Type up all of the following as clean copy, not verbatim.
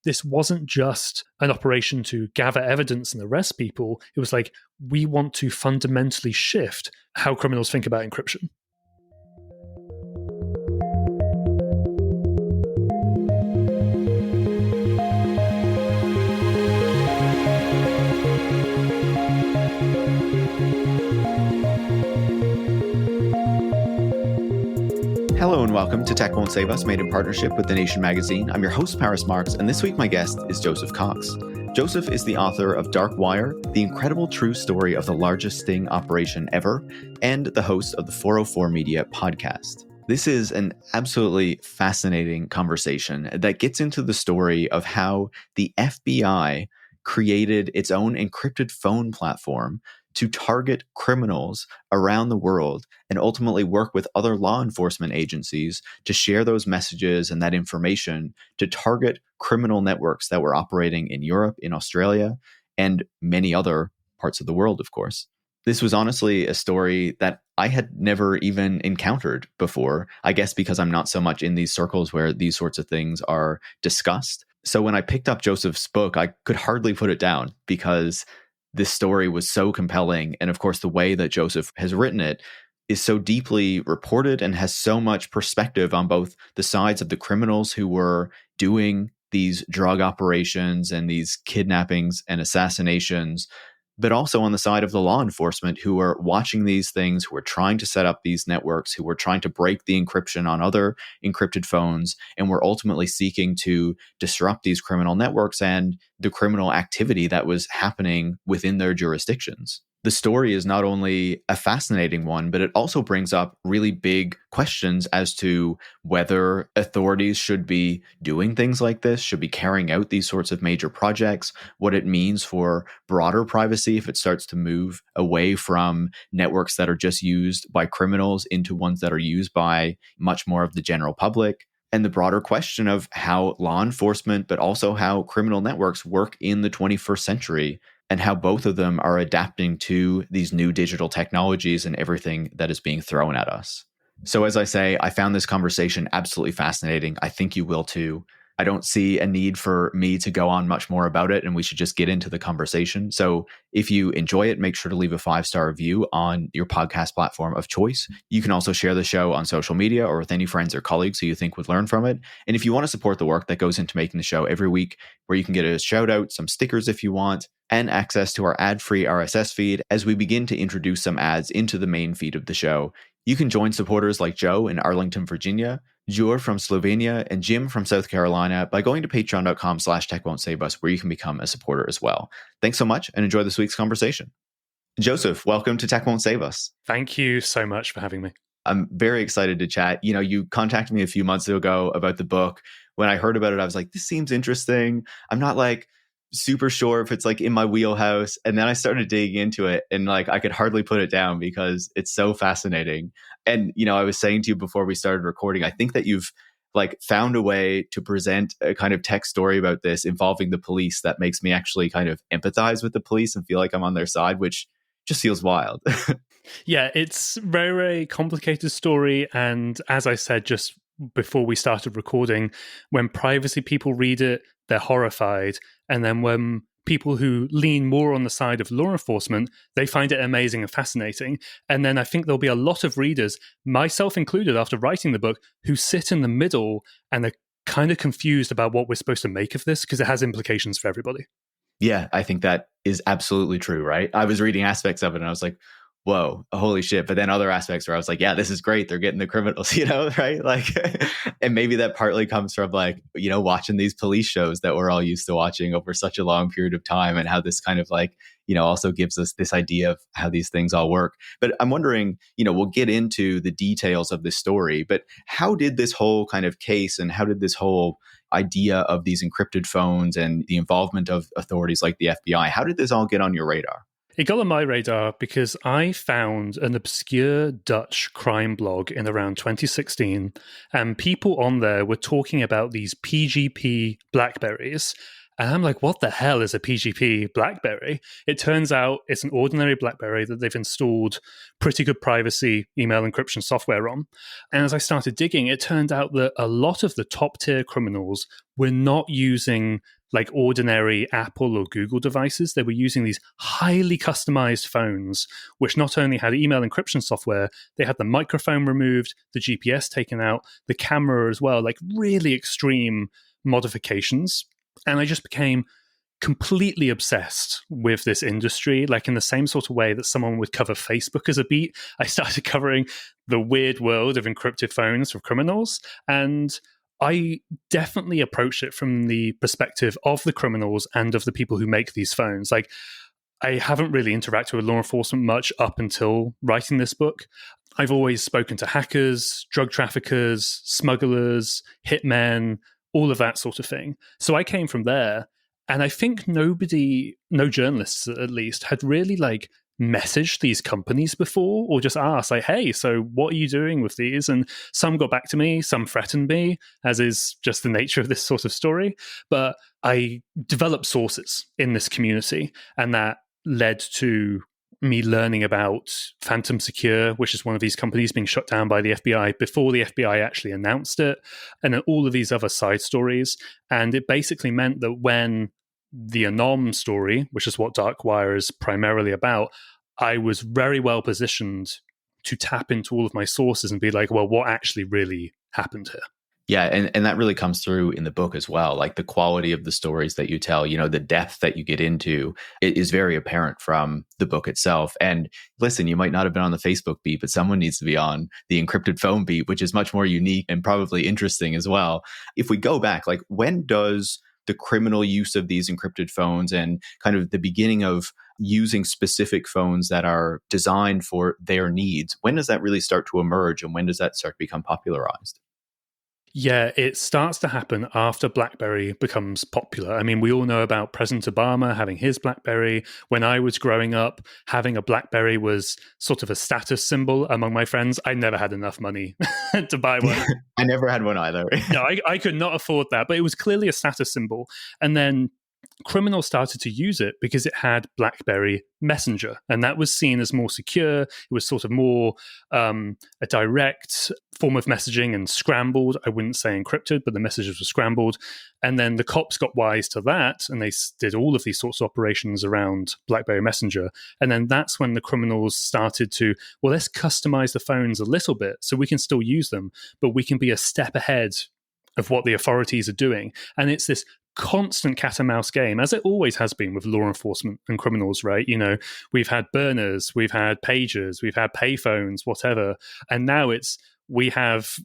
this wasn't just an operation to gather evidence and arrest people. It was like, we want to fundamentally shift how criminals think about encryption. Hello and welcome to Tech Won't Save Us, made in partnership with The Nation magazine. I'm your host, Paris Marx, and this week my guest is Joseph Cox. Joseph is the author of Dark Wire, the incredible true story of the largest sting operation ever, and the host of the 404 Media podcast. This is an absolutely fascinating conversation that gets into the story of how the FBI created its own encrypted phone platform to target criminals around the world and ultimately work with other law enforcement agencies to share those messages and that information to target criminal networks that were operating in Europe, in Australia, and many other parts of the world, of course. This was honestly a story that I had never even encountered before, I guess because I'm not so much in these circles where these sorts of things are discussed. So when I picked up Joseph's book, I could hardly put it down because this story was so compelling. And of course, the way that Joseph has written it is so deeply reported and has so much perspective on both the sides of the criminals who were doing these drug operations and these kidnappings and assassinations, but also on the side of the law enforcement who were watching these things, who were trying to set up these networks, who were trying to break the encryption on other encrypted phones, and were ultimately seeking to disrupt these criminal networks and the criminal activity that was happening within their jurisdictions. The story is not only a fascinating one, but it also brings up really big questions as to whether authorities should be doing things like this, should be carrying out these sorts of major projects, what it means for broader privacy if it starts to move away from networks that are just used by criminals into ones that are used by much more of the general public, and the broader question of how law enforcement, but also how criminal networks work in the 21st century, and how both of them are adapting to these new digital technologies and everything that is being thrown at us. So as I say, I found this conversation absolutely fascinating. I think you will too. I don't see a need for me to go on much more about it, and we should just get into the conversation. So if you enjoy it, make sure to leave a 5-star review on your podcast platform of choice. You can also share the show on social media or with any friends or colleagues who you think would learn from it. And if you want to support the work that goes into making the show every week, where you can get a shout out, some stickers if you want, and access to our ad-free RSS feed as we begin to introduce some ads into the main feed of the show, you can join supporters like Joe in Arlington, Virginia, Jur from Slovenia, and Jim from South Carolina by going to patreon.com/techwon'tsaveus, where you can become a supporter as well. Thanks so much and enjoy this week's conversation. Joseph, welcome to Tech Won't Save Us. Thank you so much for having me. I'm very excited to chat. You know, you contacted me a few months ago about the book. When I heard about it, I was like, this seems interesting. I'm not super sure if it's in my wheelhouse. And then I started digging into it and I could hardly put it down because it's so fascinating. And, I was saying to you before we started recording, I think that you've found a way to present a kind of tech story about this involving the police that makes me actually kind of empathize with the police and feel like I'm on their side, which just feels wild. Yeah, it's a very, very complicated story. And as I said, just before we started recording, when privacy people read it, they're horrified. And then when people who lean more on the side of law enforcement, they find it amazing and fascinating. And then I think there'll be a lot of readers, myself included, after writing the book, who sit in the middle and are kind of confused about what we're supposed to make of this because it has implications for everybody. Yeah, I think that is absolutely true, right? I was reading aspects of it and I was like, whoa, holy shit. But then other aspects where I was like, yeah, this is great. They're getting the criminals, right? And maybe that partly comes from watching these police shows that we're all used to watching over such a long period of time, and how this kind of also gives us this idea of how these things all work. But I'm wondering, we'll get into the details of this story, but how did this whole kind of case and how did this whole idea of these encrypted phones and the involvement of authorities like the FBI, how did this all get on your radar? It got on my radar because I found an obscure Dutch crime blog in around 2016, and people on there were talking about these PGP Blackberries. And I'm like, what the hell is a PGP Blackberry? It turns out it's an ordinary Blackberry that they've installed pretty good privacy email encryption software on. And as I started digging, it turned out that a lot of the top tier criminals were not using like ordinary Apple or Google devices. They were using these highly customized phones, which not only had email encryption software, they had the microphone removed, the GPS taken out, the camera as well, like really extreme modifications. And I just became completely obsessed with this industry, like in the same sort of way that someone would cover Facebook as a beat. I started covering the weird world of encrypted phones for criminals. And I definitely approached it from the perspective of the criminals and of the people who make these phones. Like, I haven't really interacted with law enforcement much up until writing this book. I've always spoken to hackers, drug traffickers, smugglers, hitmen, all of that sort of thing. So I came from there. And I think no journalists at least, had really like messaged these companies before or just asked like, hey, so what are you doing with these? And some got back to me, some threatened me, as is just the nature of this sort of story. But I developed sources in this community, and that led to me learning about Phantom Secure, which is one of these companies being shut down by the FBI before the FBI actually announced it, and then all of these other side stories. And it basically meant that when the Anom story, which is what Darkwire is primarily about, I was very well positioned to tap into all of my sources and be like, well, what actually really happened here? Yeah, and that really comes through in the book as well. Like the quality of the stories that you tell, you know, the depth that you get into, it is very apparent from the book itself. And listen, you might not have been on the Facebook beat, but someone needs to be on the encrypted phone beat, which is much more unique and probably interesting as well. If we go back, like when does the criminal use of these encrypted phones and kind of the beginning of using specific phones that are designed for their needs, when does that really start to emerge, and when does that start to become popularized? Yeah, it starts to happen after BlackBerry becomes popular. I mean, we all know about President Obama having his BlackBerry. When I was growing up, having a BlackBerry was sort of a status symbol among my friends. I never had enough money to buy one. I never had one either. No, I could not afford that, but it was clearly a status symbol. And then criminals started to use it because it had BlackBerry Messenger, and that was seen as more secure. It was sort of more a direct form of messaging and scrambled. I wouldn't say encrypted, but the messages were scrambled. And then the cops got wise to that, and they did all of these sorts of operations around BlackBerry Messenger. And then that's when the criminals started to, well, let's customize the phones a little bit so we can still use them, but we can be a step ahead of what the authorities are doing. And it's this constant cat and mouse game, as it always has been with law enforcement and criminals, right? You know, we've had burners, we've had pagers, we've had payphones, whatever. And now we have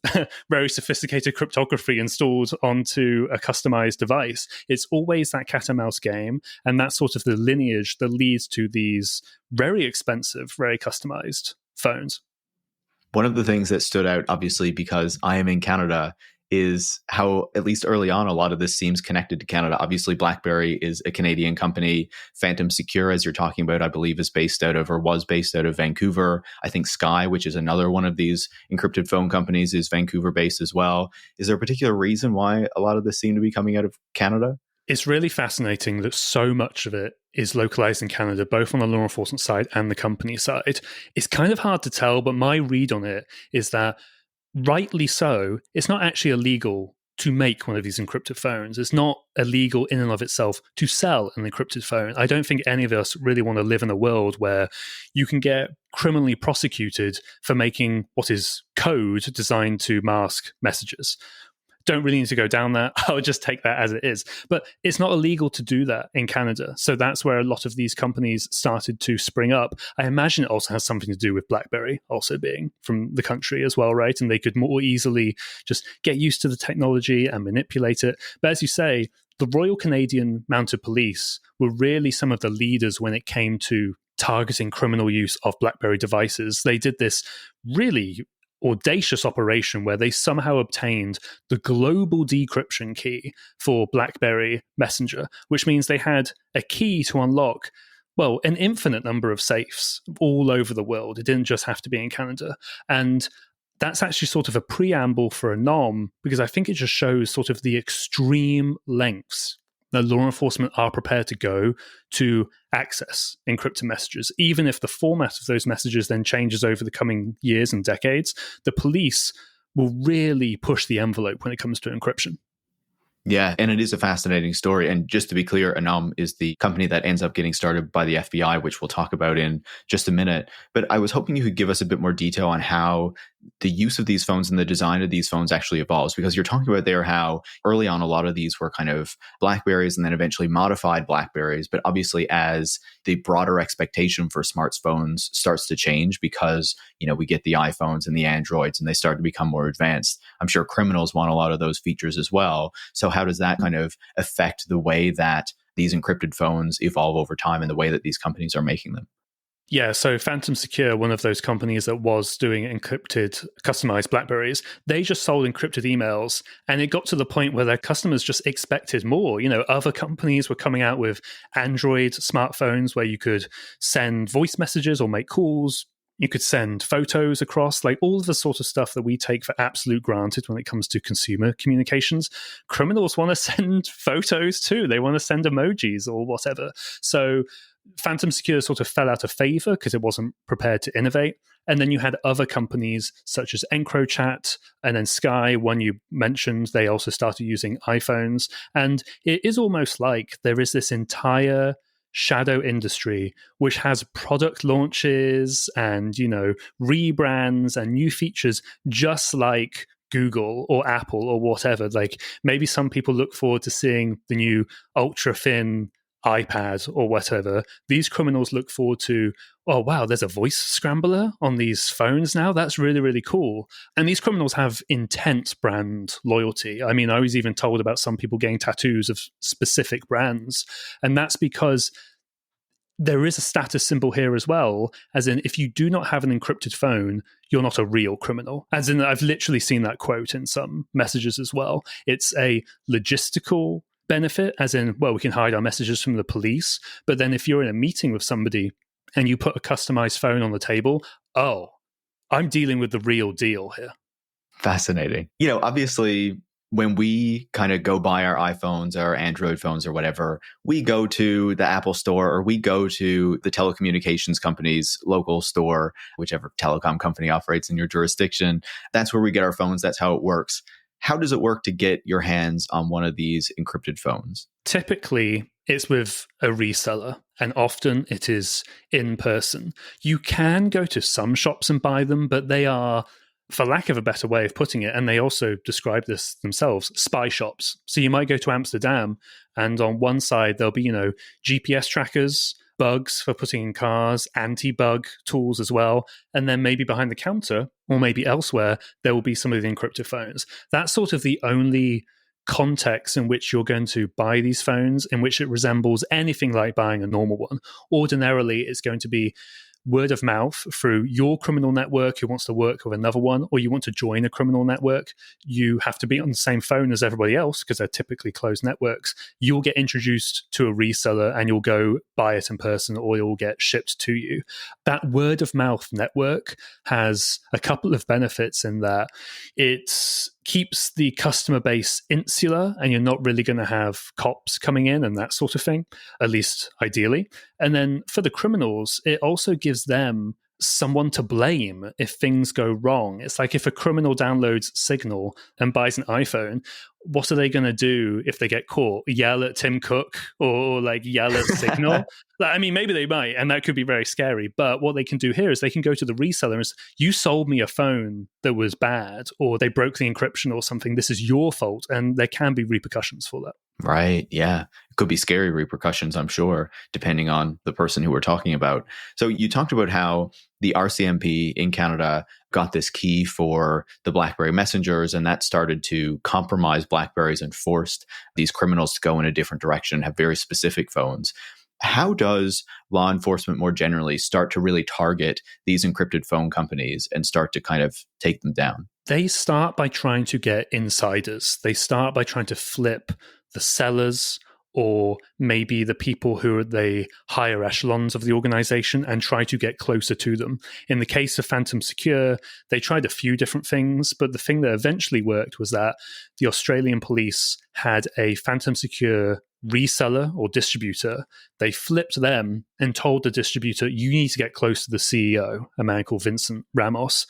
very sophisticated cryptography installed onto a customized device. It's always that cat and mouse game. And that's sort of the lineage that leads to these very expensive, very customized phones. One of the things that stood out, obviously, because I am in Canada, is how, at least early on, a lot of this seems connected to Canada. Obviously, BlackBerry is a Canadian company. Phantom Secure, as you're talking about, I believe is based out of, or was based out of, Vancouver. I think Sky, which is another one of these encrypted phone companies, is Vancouver based as well. Is there a particular reason why a lot of this seemed to be coming out of Canada? It's really fascinating that so much of it is localized in Canada, both on the law enforcement side and the company side. It's kind of hard to tell, but my read on it is that, rightly so, it's not actually illegal to make one of these encrypted phones. It's not illegal in and of itself to sell an encrypted phone. I don't think any of us really want to live in a world where you can get criminally prosecuted for making what is code designed to mask messages. Don't really need to go down that. I'll just take that as it is. But it's not illegal to do that in Canada. So that's where a lot of these companies started to spring up. I imagine it also has something to do with BlackBerry also being from the country as well, right? And they could more easily just get used to the technology and manipulate it. But as you say, the Royal Canadian Mounted Police were really some of the leaders when it came to targeting criminal use of BlackBerry devices. They did this really audacious operation where they somehow obtained the global decryption key for BlackBerry Messenger, which means they had a key to unlock well, an infinite number of safes all over the world. It didn't just have to be in Canada. And that's actually sort of a preamble for Anom, because I think it just shows sort of the extreme lengths that law enforcement are prepared to go to access encrypted messages. Even if the format of those messages then changes over the coming years and decades, the police will really push the envelope when it comes to encryption. Yeah, and it is a fascinating story. And just to be clear, Anom is the company that ends up getting started by the FBI, which we'll talk about in just a minute. But I was hoping you could give us a bit more detail on how the use of these phones and the design of these phones actually evolves, because you're talking about there how early on a lot of these were kind of BlackBerries and then eventually modified BlackBerries. But obviously, as the broader expectation for smartphones starts to change, because we get the iPhones and the Androids and they start to become more advanced, I'm sure criminals want a lot of those features as well. So how does that kind of affect the way that these encrypted phones evolve over time and the way that these companies are making them? Yeah, so Phantom Secure, one of those companies that was doing encrypted, customized BlackBerries, they just sold encrypted emails, and it got to the point where their customers just expected more. Other companies were coming out with Android smartphones where you could send voice messages or make calls. You could send photos across, like all of the sort of stuff that we take for absolute granted when it comes to consumer communications. Criminals want to send photos too. They want to send emojis or whatever. So Phantom Secure sort of fell out of favor because it wasn't prepared to innovate. And then you had other companies such as EncroChat and then Sky, one you mentioned, they also started using iPhones. And it is almost like there is this entire shadow industry which has product launches and rebrands and new features, just like Google or Apple or whatever. Like maybe some people look forward to seeing the new ultra thin iPad or whatever. These criminals look forward to, oh wow, there's a voice scrambler on these phones now. That's really, really cool. And these criminals have intense brand loyalty. I mean, I was even told about some people getting tattoos of specific brands. And that's because there is a status symbol here as well, as in if you do not have an encrypted phone, you're not a real criminal. As in, I've literally seen that quote in some messages as well. It's a logistical benefit, as in, well, we can hide our messages from the police. But then if you're in a meeting with somebody and you put a customized phone on the table, oh, I'm dealing with the real deal here. Fascinating. Obviously, when we kind of go buy our iPhones, our Android phones or whatever, we go to the Apple store or we go to the telecommunications company's local store, whichever telecom company operates in your jurisdiction. That's where we get our phones. That's how it works. How does it work to get your hands on one of these encrypted phones? Typically, it's with a reseller, and often it is in person. You can go to some shops and buy them, but they are, for lack of a better way of putting it, and they also describe this themselves, spy shops. So you might go to Amsterdam, and on one side there'll be, GPS trackers, bugs for putting in cars, anti-bug tools as well. And then maybe behind the counter or maybe elsewhere, there will be some of the encrypted phones. That's sort of the only context in which you're going to buy these phones, in which it resembles anything like buying a normal one. Ordinarily, it's going to be word of mouth through your criminal network who wants to work with another one, or you want to join a criminal network. You have to be on the same phone as everybody else because they're typically closed networks. You'll get introduced to a reseller and you'll go buy it in person, or it will get shipped to you. That word of mouth network has a couple of benefits in that it keeps the customer base insular and you're not really going to have cops coming in and that sort of thing, at least ideally. And then for the criminals, it also gives them someone to blame if things go wrong. It's like if a criminal downloads Signal and buys an iPhone, what are they going to do if they get caught? Yell at Tim Cook or like yell at Signal? I mean, maybe they might, and that could be very scary. But what they can do here is they can go to the reseller and say, you sold me a phone that was bad, or they broke the encryption or something. This is your fault. And there can be repercussions for that. Right. Yeah. It could be scary repercussions, I'm sure, depending on the person who we're talking about. So you talked about how the RCMP in Canada got this key for the BlackBerry messengers, and that started to compromise BlackBerries and forced these criminals to go in a different direction, have very specific phones. How does law enforcement more generally start to really target these encrypted phone companies and start to kind of take them down? They start by trying to get insiders. They start by trying to flip the sellers or maybe the people who are the higher echelons of the organization and try to get closer to them. In the case of Phantom Secure, they tried a few different things, but the thing that eventually worked was that the Australian police had a Phantom Secure reseller or distributor. They flipped them and told the distributor, you need to get close to the CEO, a man called Vincent Ramos.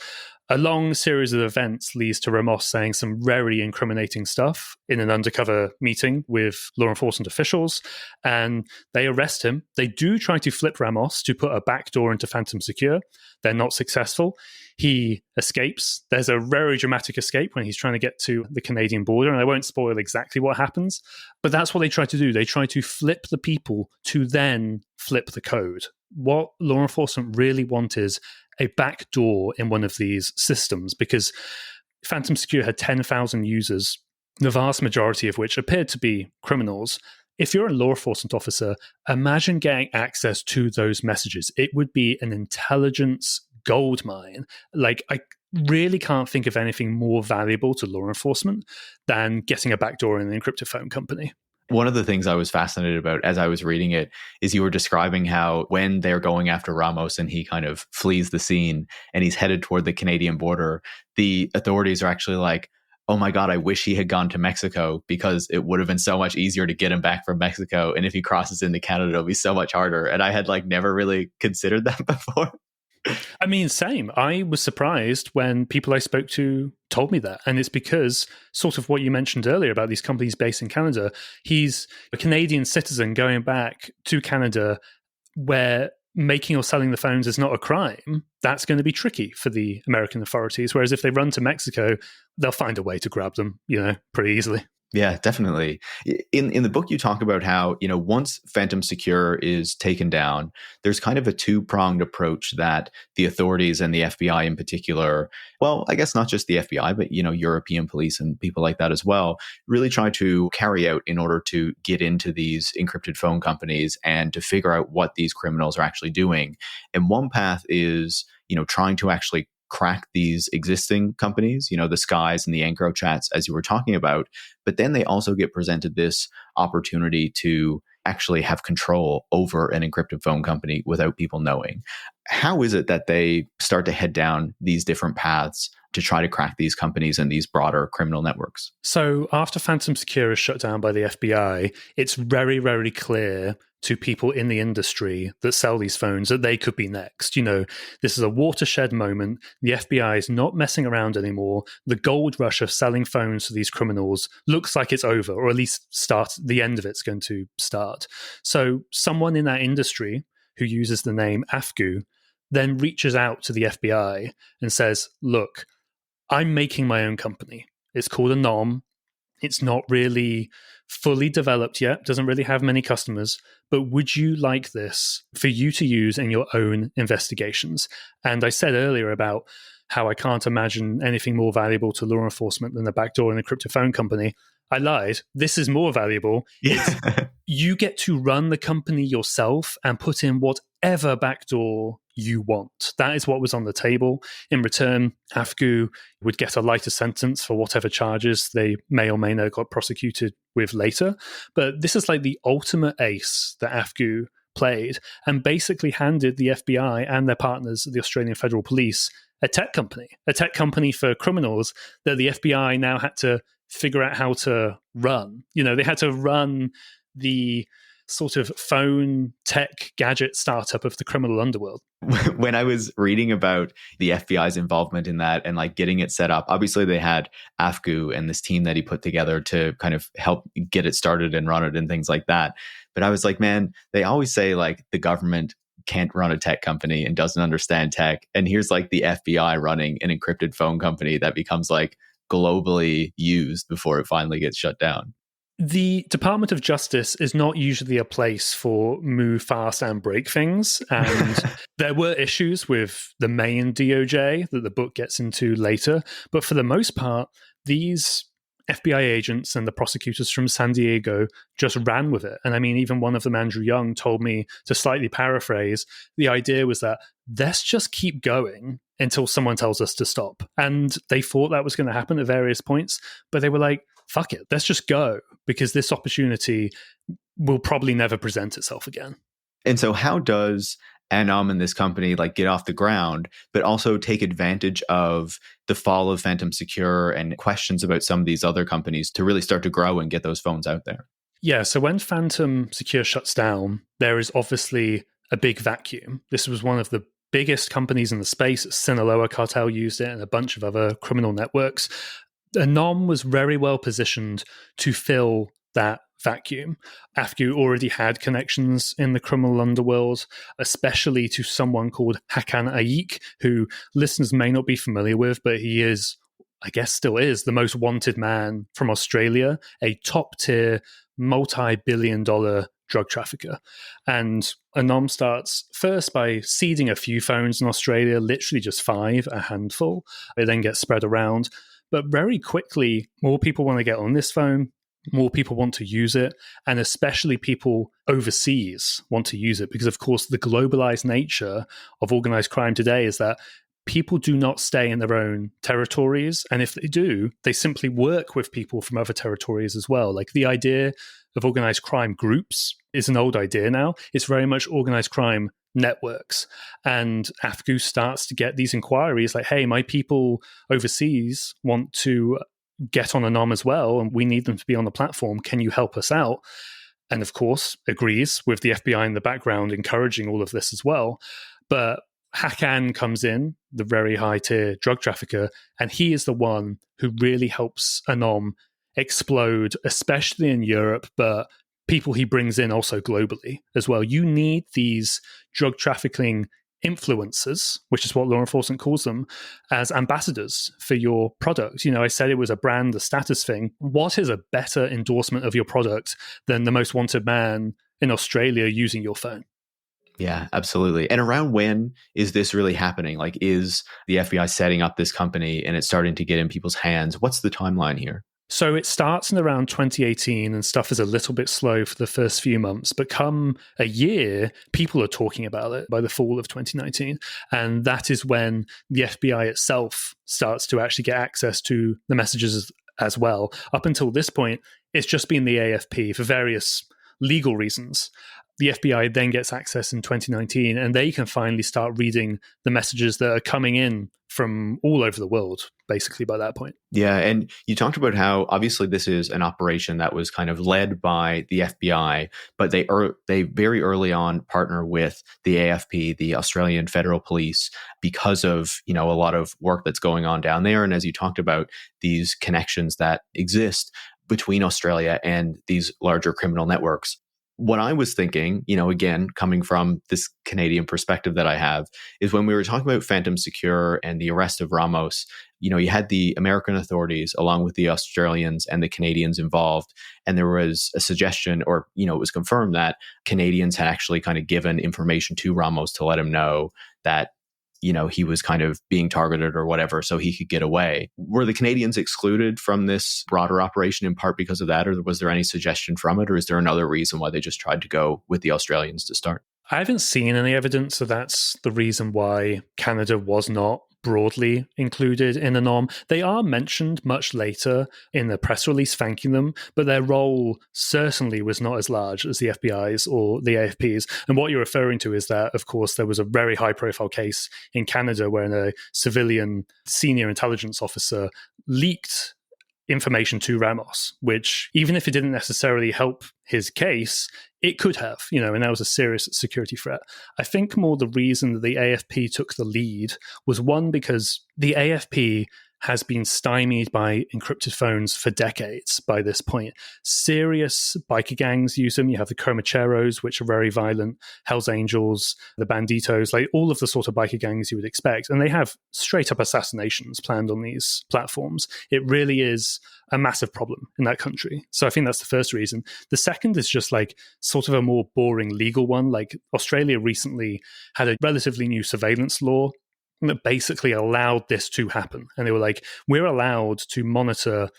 A long series of events leads to Ramos saying some very incriminating stuff in an undercover meeting with law enforcement officials, and they arrest him. They do try to flip Ramos to put a backdoor into Phantom Secure. They're not successful. He escapes. There's a very dramatic escape when he's trying to get to the Canadian border, and I won't spoil exactly what happens, but that's what they try to do. They try to flip the people to then flip the code. What law enforcement really want is a backdoor in one of these systems, because Phantom Secure had 10,000 users, the vast majority of which appeared to be criminals. If you're a law enforcement officer, imagine getting access to those messages. It would be an intelligence goldmine. Like, I really can't think of anything more valuable to law enforcement than getting a backdoor in an encrypted phone company. One of the things I was fascinated about as I was reading it is you were describing how when they're going after Ramos and he kind of flees the scene and he's headed toward the Canadian border, the authorities are actually like, oh my God, I wish he had gone to Mexico because it would have been so much easier to get him back from Mexico. And if he crosses into Canada, it'll be so much harder. And I had never really considered that before. I mean, same. I was surprised when people I spoke to told me that. And it's because sort of what you mentioned earlier about these companies based in Canada. He's a Canadian citizen going back to Canada where making or selling the phones is not a crime. That's going to be tricky for the American authorities. Whereas if they run to Mexico, they'll find a way to grab them, pretty easily. Yeah, definitely. In the book, you talk about how, once Phantom Secure is taken down, there's kind of a two-pronged approach that the authorities and the FBI in particular, well, I guess not just the FBI, but, European police and people like that as well, really try to carry out in order to get into these encrypted phone companies and to figure out what these criminals are actually doing. And one path is, trying to actually crack these existing companies, the Skies and the EncroChats, as you were talking about. But then they also get presented this opportunity to actually have control over an encrypted phone company without people knowing. How is it that they start to head down these different paths to try to crack these companies and these broader criminal networks? So after Phantom Secure is shut down by the FBI, it's very, very clear to people in the industry that sell these phones that they could be next. This is a watershed moment. The FBI is not messing around anymore. The gold rush of selling phones to these criminals looks like it's over, or at least the end of it's going to start. So someone in that industry who uses the name AFGU then reaches out to the FBI and says, look, I'm making my own company. It's called Anom. It's not really fully developed yet, doesn't really have many customers, but would you like this for you to use in your own investigations? And I said earlier about how I can't imagine anything more valuable to law enforcement than a backdoor in a crypto phone company. I lied. This is more valuable. Yeah. You get to run the company yourself and put in whatever backdoor you want. That is what was on the table. In return, AFGU would get a lighter sentence for whatever charges they may or may not got prosecuted with later. But this is like the ultimate ace that AFGU played and basically handed the FBI and their partners, the Australian Federal Police, a tech company for criminals that the FBI now had to figure out how to run. They had to run the sort of phone tech gadget startup of the criminal underworld. When I was reading about the FBI's involvement in that and getting it set up, obviously they had AFGU and this team that he put together to kind of help get it started and run it and things like that. But I was like, man, they always say the government can't run a tech company and doesn't understand tech. And here's the FBI running an encrypted phone company that becomes globally used before it finally gets shut down. The Department of Justice is not usually a place for move fast and break things. And there were issues with the main DOJ that the book gets into later. But for the most part, these FBI agents and the prosecutors from San Diego just ran with it. And I mean, even one of them, Andrew Young, told me, to slightly paraphrase, the idea was that let's just keep going until someone tells us to stop. And they thought that was going to happen at various points, but they were like, fuck it, let's just go, because this opportunity will probably never present itself again. And so how does Anom and this company like get off the ground, but also take advantage of the fall of Phantom Secure and questions about some of these other companies to really start to grow and get those phones out there? Yeah, so when Phantom Secure shuts down, there is obviously a big vacuum. This was one of the biggest companies in the space. Sinaloa cartel used it and a bunch of other criminal networks. Anom was very well positioned to fill that vacuum. Afgu already had connections in the criminal underworld, especially to someone called Hakan Ayik, who listeners may not be familiar with, but he is, I guess still is, the most wanted man from Australia, a top-tier, multi-billion-dollar drug trafficker. And Anom starts first by seeding a few phones in Australia, literally just 5, a handful. They then get spread around. But very quickly, more people want to get on this phone, more people want to use it, and especially people overseas want to use it because, of course, the globalized nature of organized crime today is that people do not stay in their own territories. And if they do, they simply work with people from other territories as well. Like the idea of organized crime groups is an old idea now. It's very much organized crime networks. And Afgu starts to get these inquiries like, hey, my people overseas want to get on Anom as well, and we need them to be on the platform. Can you help us out? And of course, agrees with the FBI in the background, encouraging all of this as well. But Hakan comes in, the very high-tier drug trafficker, and he is the one who really helps Anom explode, especially in Europe, but people he brings in also globally as well. You need these drug trafficking influencers, which is what law enforcement calls them, as ambassadors for your product. You know, I said it was a brand, a status thing. What is a better endorsement of your product than the most wanted man in Australia using your phone? Yeah, absolutely. And around when is this really happening? Like, is the FBI setting up this company and it's starting to get in people's hands? What's the timeline here? So it starts in around 2018 and stuff is a little bit slow for the first few months, but come a year, people are talking about it by the fall of 2019. And that is when the FBI itself starts to actually get access to the messages as well. Up until this point, it's just been the AFP for various legal reasons. The FBI then gets access in 2019 and they can finally start reading the messages that are coming in from all over the world, basically, by that point. Yeah. And you talked about how obviously this is an operation that was kind of led by the FBI, but they very early on partner with the AFP, the Australian Federal Police, because of, you know, a lot of work that's going on down there. And as you talked about, these connections that exist between Australia and these larger criminal networks. What I was thinking, you know, again, coming from this Canadian perspective that I have, is when we were talking about Phantom Secure and the arrest of Ramos, you know, you had the American authorities along with the Australians and the Canadians involved. And there was a suggestion, or, you know, it was confirmed that Canadians had actually kind of given information to Ramos to let him know that, you know, he was kind of being targeted or whatever, so he could get away. Were the Canadians excluded from this broader operation in part because of that, or was there any suggestion from it, or is there another reason why they just tried to go with the Australians to start? I haven't seen any evidence that that's the reason why Canada was not broadly included in Anom. They are mentioned much later in the press release thanking them, but their role certainly was not as large as the FBI's or the AFP's. And what you're referring to is that, of course, there was a very high-profile case in Canada where a civilian senior intelligence officer leaked information to Ramos, which, even if it didn't necessarily help his case, it could have, you know, and that was a serious security threat. I think more the reason that the AFP took the lead was, one, because the AFP has been stymied by encrypted phones for decades by this point. Serious biker gangs use them. You have the Comancheros, which are very violent, Hells Angels, the Banditos, like all of the sort of biker gangs you would expect. And they have straight up assassinations planned on these platforms. It really is a massive problem in that country. So I think that's the first reason. The second is just like sort of a more boring legal one. Like Australia recently had a relatively new surveillance law that basically allowed this to happen. And they were like, we're allowed to monitor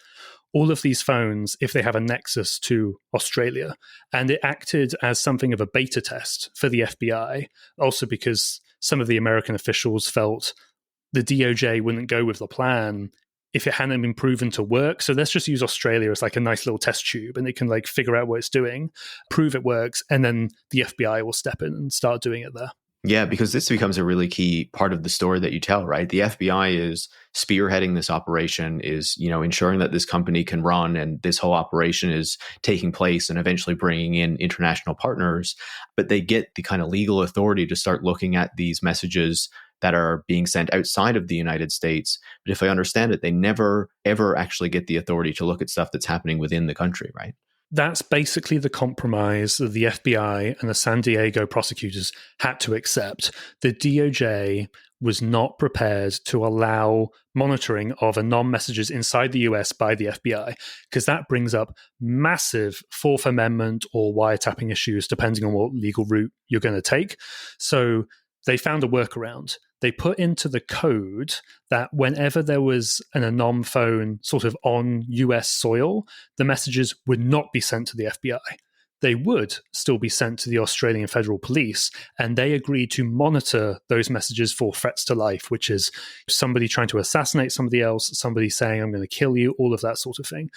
all of these phones if they have a nexus to Australia. And it acted as something of a beta test for the FBI, also because some of the American officials felt the DOJ wouldn't go with the plan if it hadn't been proven to work. So let's just use Australia as like a nice little test tube, and it can like figure out what it's doing, prove it works, and then the FBI will step in and start doing it there. Yeah, because this becomes a really key part of the story that you tell, right? The FBI is spearheading this operation, is, ensuring that this company can run, and this whole operation is taking place and eventually bringing in international partners. But they get the kind of legal authority to start looking at these messages that are being sent outside of the United States. But if I understand it, they never, ever actually get the authority to look at stuff that's happening within the country, right? That's basically the compromise that the FBI and the San Diego prosecutors had to accept. The DOJ was not prepared to allow monitoring of Anom messages inside the US by the FBI, because that brings up massive Fourth Amendment or wiretapping issues, depending on what legal route you're going to take. So they found a workaround. They put into the code that whenever there was an Anom phone sort of on US soil, the messages would not be sent to the FBI. They would still be sent to the Australian Federal Police, and they agreed to monitor those messages for threats to life, which is somebody trying to assassinate somebody else, somebody saying, I'm going to kill you, all of that sort of thing.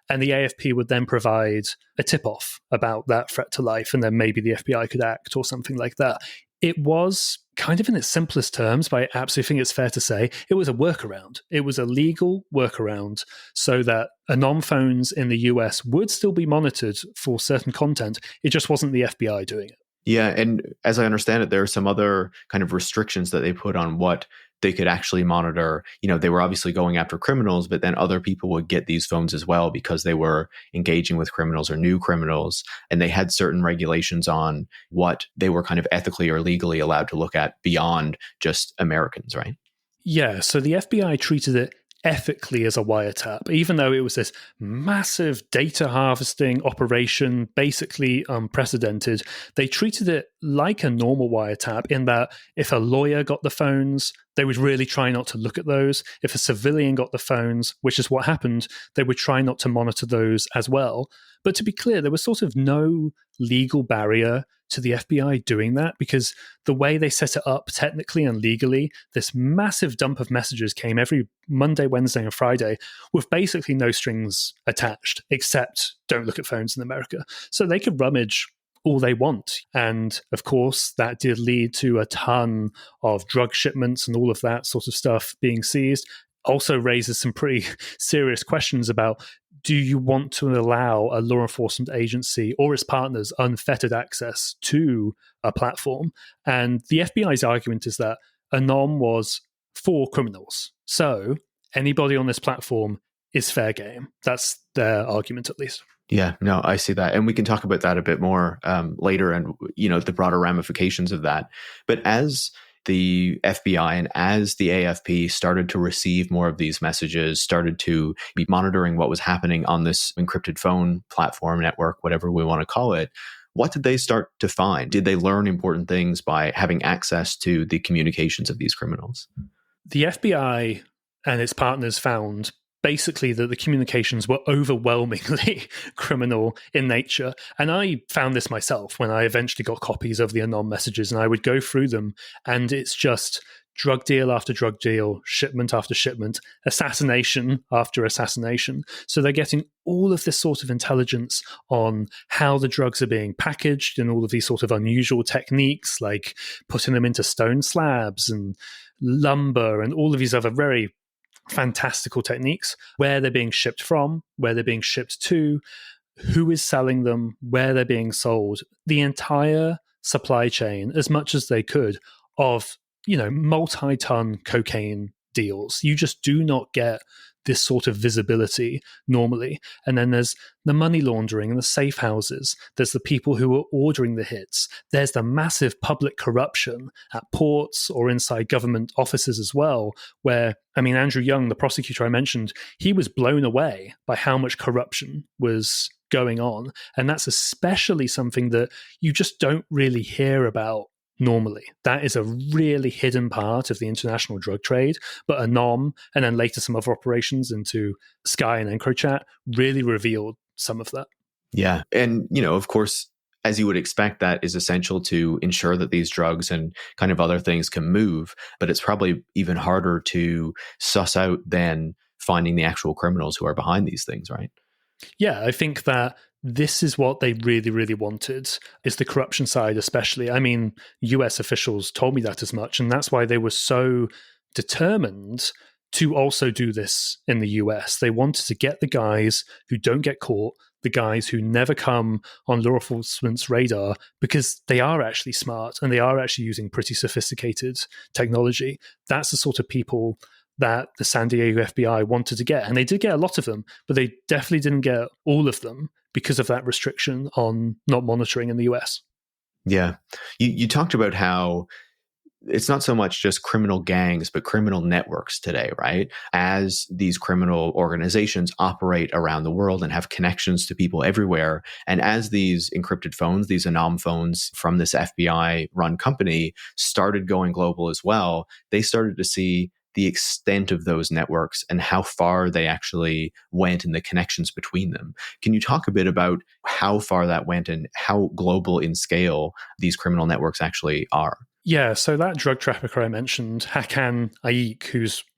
And the AFP would then provide a tip-off about that threat to life, and then maybe the FBI could act or something like that. It was kind of in its simplest terms, but I absolutely think it's fair to say, it was a workaround. It was a legal workaround so that Anom phones in the US would still be monitored for certain content. It just wasn't the FBI doing it. Yeah, and as I understand it, there are some other kind of restrictions that they put on what they could actually monitor. They were obviously going after criminals, but then other people would get these phones as well because they were engaging with criminals or new criminals. And they had certain regulations on what they were kind of ethically or legally allowed to look at beyond just Americans, right? Yeah, so the FBI treated it ethically as a wiretap, even though it was this massive data harvesting operation, basically unprecedented. They treated it like a normal wiretap in that if a lawyer got the phones, they would really try not to look at those. If a civilian got the phones, which is what happened, they would try not to monitor those as well. But to be clear, there was sort of no legal barrier to the FBI doing that, because the way they set it up technically and legally, this massive dump of messages came every Monday, Wednesday, and Friday with basically no strings attached, except don't look at phones in America. So they could rummage all they want. And of course, that did lead to a ton of drug shipments and all of that sort of stuff being seized. Also raises some pretty serious questions about, do you want to allow a law enforcement agency or its partners unfettered access to a platform? And the FBI's argument is that Anom was for criminals. So anybody on this platform is fair game. That's their argument, at least. Yeah, no, I see that. And we can talk about that a bit more later and, the broader ramifications of that. But as the FBI and as the AFP started to receive more of these messages, started to be monitoring what was happening on this encrypted phone platform, network, whatever we want to call it, what did they start to find? Did they learn important things by having access to the communications of these criminals? The FBI and its partners found basically that the communications were overwhelmingly criminal in nature. And I found this myself when I eventually got copies of the Anom messages, and I would go through them, and it's just drug deal after drug deal, shipment after shipment, assassination after assassination. So they're getting all of this sort of intelligence on how the drugs are being packaged and all of these sort of unusual techniques, like putting them into stone slabs and lumber and all of these other very fantastical techniques, where they're being shipped from, where they're being shipped to, who is selling them, where they're being sold, the entire supply chain, as much as they could, of, multi-ton cocaine deals. You just do not get this sort of visibility normally. And then there's the money laundering and the safe houses. There's the people who are ordering the hits. There's the massive public corruption at ports or inside government offices as well, where, Andrew Young, the prosecutor I mentioned, he was blown away by how much corruption was going on. And that's especially something that you just don't really hear about normally. That is a really hidden part of the international drug trade. But Anom, and then later some other operations into Sky and EncroChat, really revealed some of that. Yeah. And, of course, as you would expect, that is essential to ensure that these drugs and kind of other things can move. But it's probably even harder to suss out than finding the actual criminals who are behind these things, right? Yeah, I think that this is what they really, really wanted, is the corruption side especially. I mean, US officials told me that as much, and that's why they were so determined to also do this in the US. They wanted to get the guys who don't get caught, the guys who never come on law enforcement's radar, because they are actually smart and they are actually using pretty sophisticated technology. That's the sort of people that the San Diego FBI wanted to get. And they did get a lot of them, but they definitely didn't get all of them because of that restriction on not monitoring in the US. Yeah. You talked about how it's not so much just criminal gangs, but criminal networks today, right? As these criminal organizations operate around the world and have connections to people everywhere. And as these encrypted phones, these Anom phones from this FBI-run company started going global as well, they started to see the extent of those networks and how far they actually went and the connections between them. Can you talk a bit about how far that went and how global in scale these criminal networks actually are? Yeah, so that drug trafficker I mentioned, Hakan Ayik,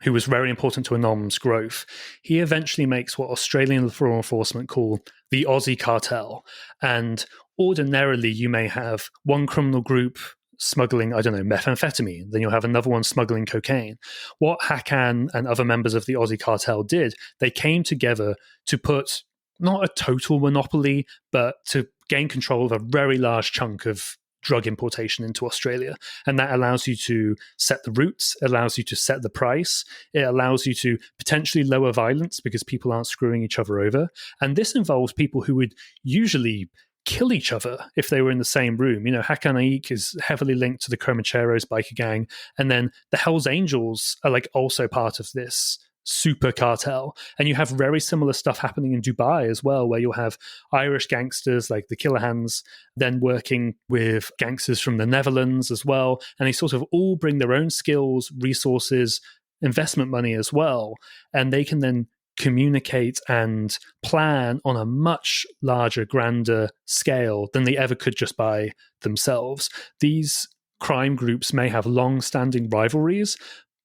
who was very important to Anom's growth, he eventually makes what Australian law enforcement call the Aussie cartel. And ordinarily, you may have one criminal group smuggling, I don't know, methamphetamine. Then you'll have another one smuggling cocaine. What Hakan and other members of the Aussie cartel did, they came together to put not a total monopoly, but to gain control of a very large chunk of drug importation into Australia. And that allows you to set the routes, allows you to set the price, it allows you to potentially lower violence because people aren't screwing each other over. And this involves people who would usually kill each other if they were in the same room. You know, Hakan Ayik is heavily linked to the Comancheros biker gang, and then the Hells Angels are like also part of this super cartel. And you have very similar stuff happening in Dubai as well, where you'll have Irish gangsters like the Killer Hands then working with gangsters from the Netherlands as well. And they sort of all bring their own skills, resources, investment money as well. And they can then communicate and plan on a much larger, grander scale than they ever could just by themselves. These crime groups may have long-standing rivalries,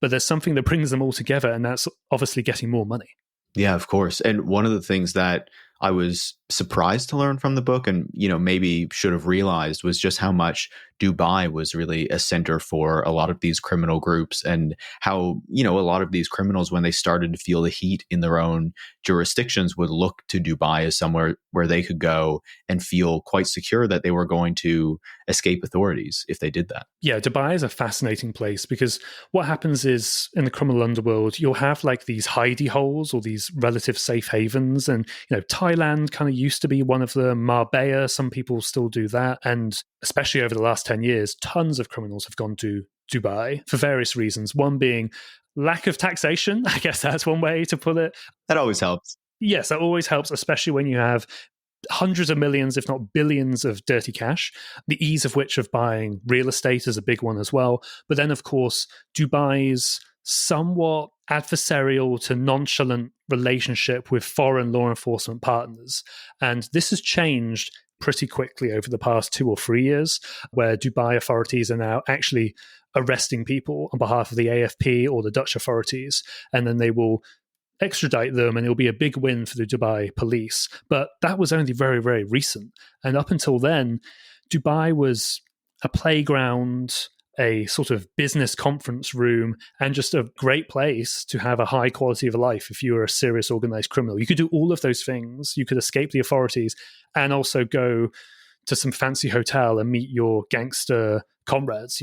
but there's something that brings them all together, and that's obviously getting more money. Yeah, of course. And one of the things that I was surprised to learn from the book, and maybe should have realized, was just how much Dubai was really a center for a lot of these criminal groups, and how a lot of these criminals, when they started to feel the heat in their own jurisdictions, would look to Dubai as somewhere where they could go and feel quite secure that they were going to escape authorities if they did that. Yeah, Dubai is a fascinating place because what happens is in the criminal underworld, you'll have like these hidey holes or these relative safe havens, and Thailand kind of used to be one of them. Marbella, some people still do that. And especially over the last 10 years, tons of criminals have gone to Dubai for various reasons. One being lack of taxation. I guess that's one way to put it. That always helps. Yes, that always helps, especially when you have hundreds of millions, if not billions of dirty cash, the ease of which of buying real estate is a big one as well. But then, of course, Dubai's somewhat adversarial to nonchalant relationship with foreign law enforcement partners. And this has changed pretty quickly over the past 2 or 3 years, where Dubai authorities are now actually arresting people on behalf of the AFP or the Dutch authorities, and then they will extradite them, and it'll be a big win for the Dubai police. But that was only very, very recent. And up until then, Dubai was a playground, a sort of business conference room, and just a great place to have a high quality of life if you were a serious organized criminal. You could do all of those things. You could escape the authorities and also go to some fancy hotel and meet your gangster comrades,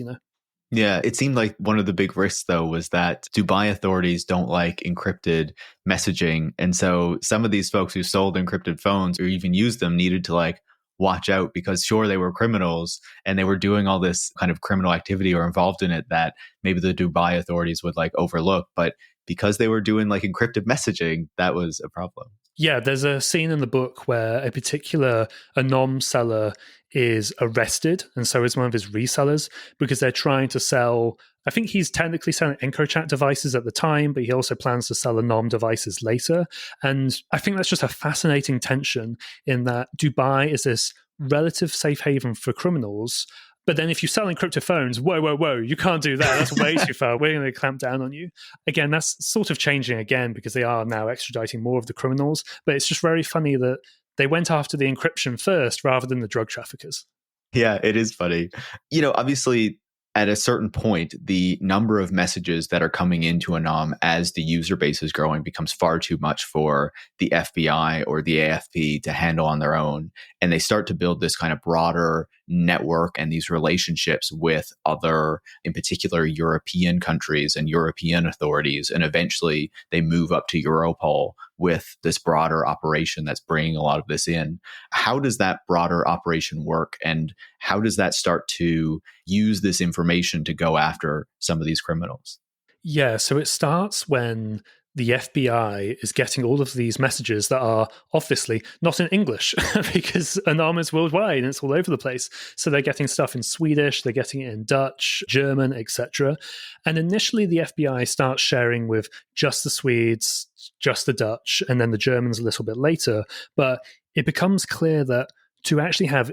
Yeah, it seemed like one of the big risks, though, was that Dubai authorities don't like encrypted messaging. And so some of these folks who sold encrypted phones or even used them needed to watch out, because sure, they were criminals and they were doing all this kind of criminal activity or involved in it that maybe the Dubai authorities would overlook. But because they were doing encrypted messaging, that was a problem. Yeah, there's a scene in the book where a particular Anom seller is arrested, and so is one of his resellers, because they're trying to sell, I think he's technically selling EncroChat devices at the time, but he also plans to sell Anom devices later. And I think that's just a fascinating tension in that Dubai is this relative safe haven for criminals, But then if you sell encrypted phones, whoa, you can't do that. That's way too far. We're going to clamp down on you. Again, that's sort of changing again because they are now extraditing more of the criminals. But it's just very funny that they went after the encryption first rather than the drug traffickers. Yeah, it is funny. Obviously, at a certain point, the number of messages that are coming into Anom as the user base is growing becomes far too much for the FBI or the AFP to handle on their own. And they start to build this kind of broader network and these relationships with other, in particular, European countries and European authorities. And eventually they move up to Europol with this broader operation that's bringing a lot of this in. How does that broader operation work? And how does that start to use this information to go after some of these criminals? Yeah, so it starts when the FBI is getting all of these messages that are obviously not in English because Anom is worldwide and it's all over the place. So they're getting stuff in Swedish, they're getting it in Dutch, German, etc. And initially the FBI starts sharing with just the Swedes, just the Dutch, and then the Germans a little bit later. But it becomes clear that to actually have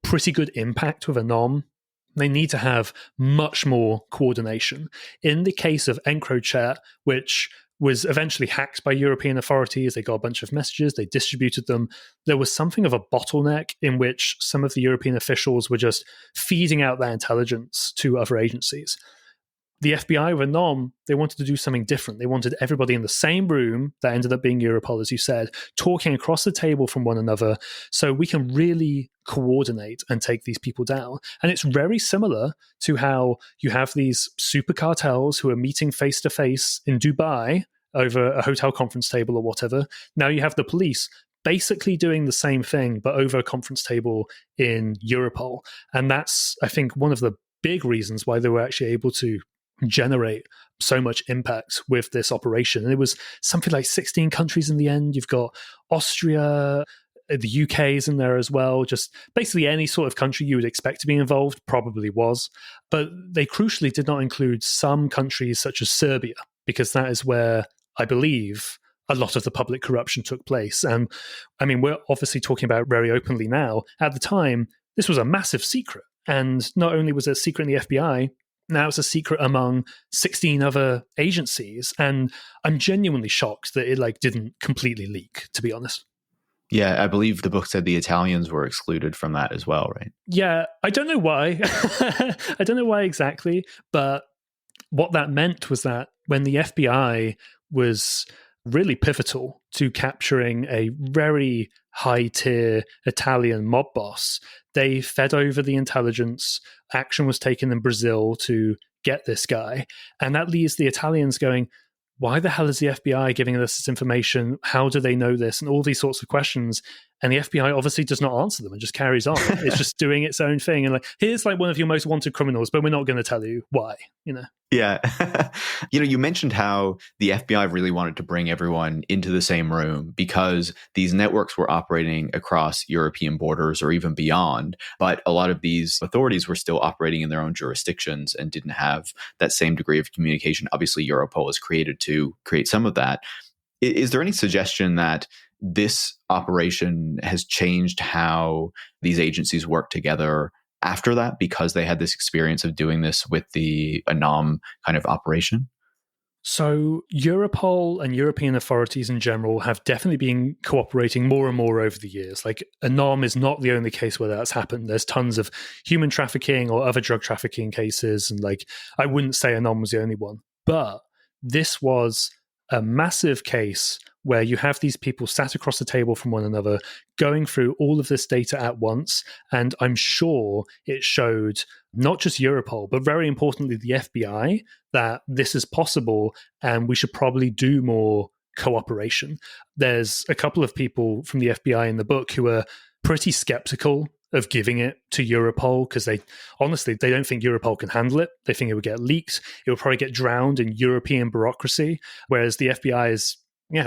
pretty good impact with Anom, they need to have much more coordination. In the case of Encrypted, which was eventually hacked by European authorities, they got a bunch of messages, they distributed them. There was something of a bottleneck in which some of the European officials were just feeding out that intelligence to other agencies. The FBI with Anom, they wanted to do something different. They wanted everybody in the same room, that ended up being Europol, as you said, talking across the table from one another so we can really coordinate and take these people down. And it's very similar to how you have these super cartels who are meeting face-to-face in Dubai over a hotel conference table or whatever. Now you have the police basically doing the same thing, but over a conference table in Europol. And that's, I think, one of the big reasons why they were actually able to generate so much impact with this operation. And it was something like 16 countries in the end. You've got Austria, the UK is in there as well. Just basically any sort of country you would expect to be involved probably was. But they crucially did not include some countries such as Serbia, because that is where, I believe, a lot of the public corruption took place. And I mean, we're obviously talking about it very openly now. At the time, this was a massive secret. And not only was it a secret in the FBI, now it's a secret among 16 other agencies. And I'm genuinely shocked that it didn't completely leak, to be honest. Yeah, I believe the book said the Italians were excluded from that as well, right? Yeah, I don't know why. I don't know why exactly, but what that meant was that when the FBI was really pivotal to capturing a very high-tier Italian mob boss, they fed over the intelligence. Action was taken in Brazil to get this guy. And that leaves the Italians going, why the hell is the FBI giving us this information? How do they know this? And all these sorts of questions. And the FBI obviously does not answer them and just carries on. It's just doing its own thing. And here's one of your most wanted criminals, but we're not going to tell you why, Yeah. You mentioned how the FBI really wanted to bring everyone into the same room because these networks were operating across European borders or even beyond. But a lot of these authorities were still operating in their own jurisdictions and didn't have that same degree of communication. Obviously, Europol was created to create some of that. Is there any suggestion that this operation has changed how these agencies work together after that because they had this experience of doing this with the Anom kind of operation? So Europol and European authorities in general have definitely been cooperating more and more over the years. Anom is not the only case where that's happened. There's tons of human trafficking or other drug trafficking cases. And I wouldn't say Anom was the only one. But this was a massive case where you have these people sat across the table from one another, going through all of this data at once. And I'm sure it showed not just Europol, but very importantly, the FBI, that this is possible and we should probably do more cooperation. There's a couple of people from the FBI in the book who are pretty skeptical of giving it to Europol because they don't think Europol can handle it. They think it would get leaked. It would probably get drowned in European bureaucracy, whereas the FBI is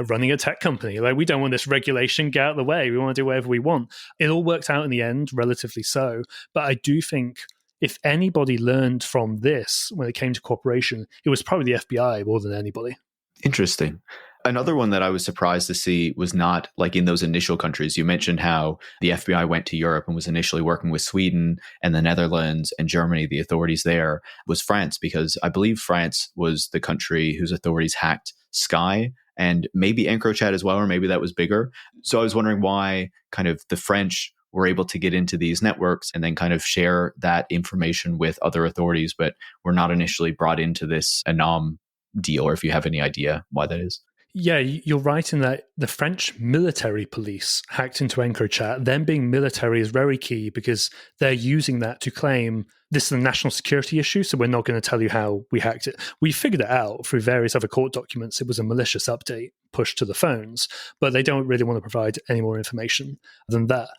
running a tech company. We don't want this regulation, get out of the way. We want to do whatever we want. It all worked out in the end, relatively so. But I do think if anybody learned from this when it came to cooperation, it was probably the FBI more than anybody. Interesting. Another one that I was surprised to see was not like in those initial countries. You mentioned how the FBI went to Europe and was initially working with Sweden and the Netherlands and Germany. The authorities there was France, because I believe France was the country whose authorities hacked Sky and maybe Encrochat as well, or maybe that was bigger. So I was wondering why kind of the French were able to get into these networks and then kind of share that information with other authorities, but were not initially brought into this Anom deal, or if you have any idea why that is. Yeah, you're right in that the French military police hacked into Encrochat. Them being military is very key because they're using that to claim this is a national security issue, so we're not going to tell you how we hacked it. We figured it out through various other court documents. It was a malicious update pushed to the phones, but they don't really want to provide any more information than that.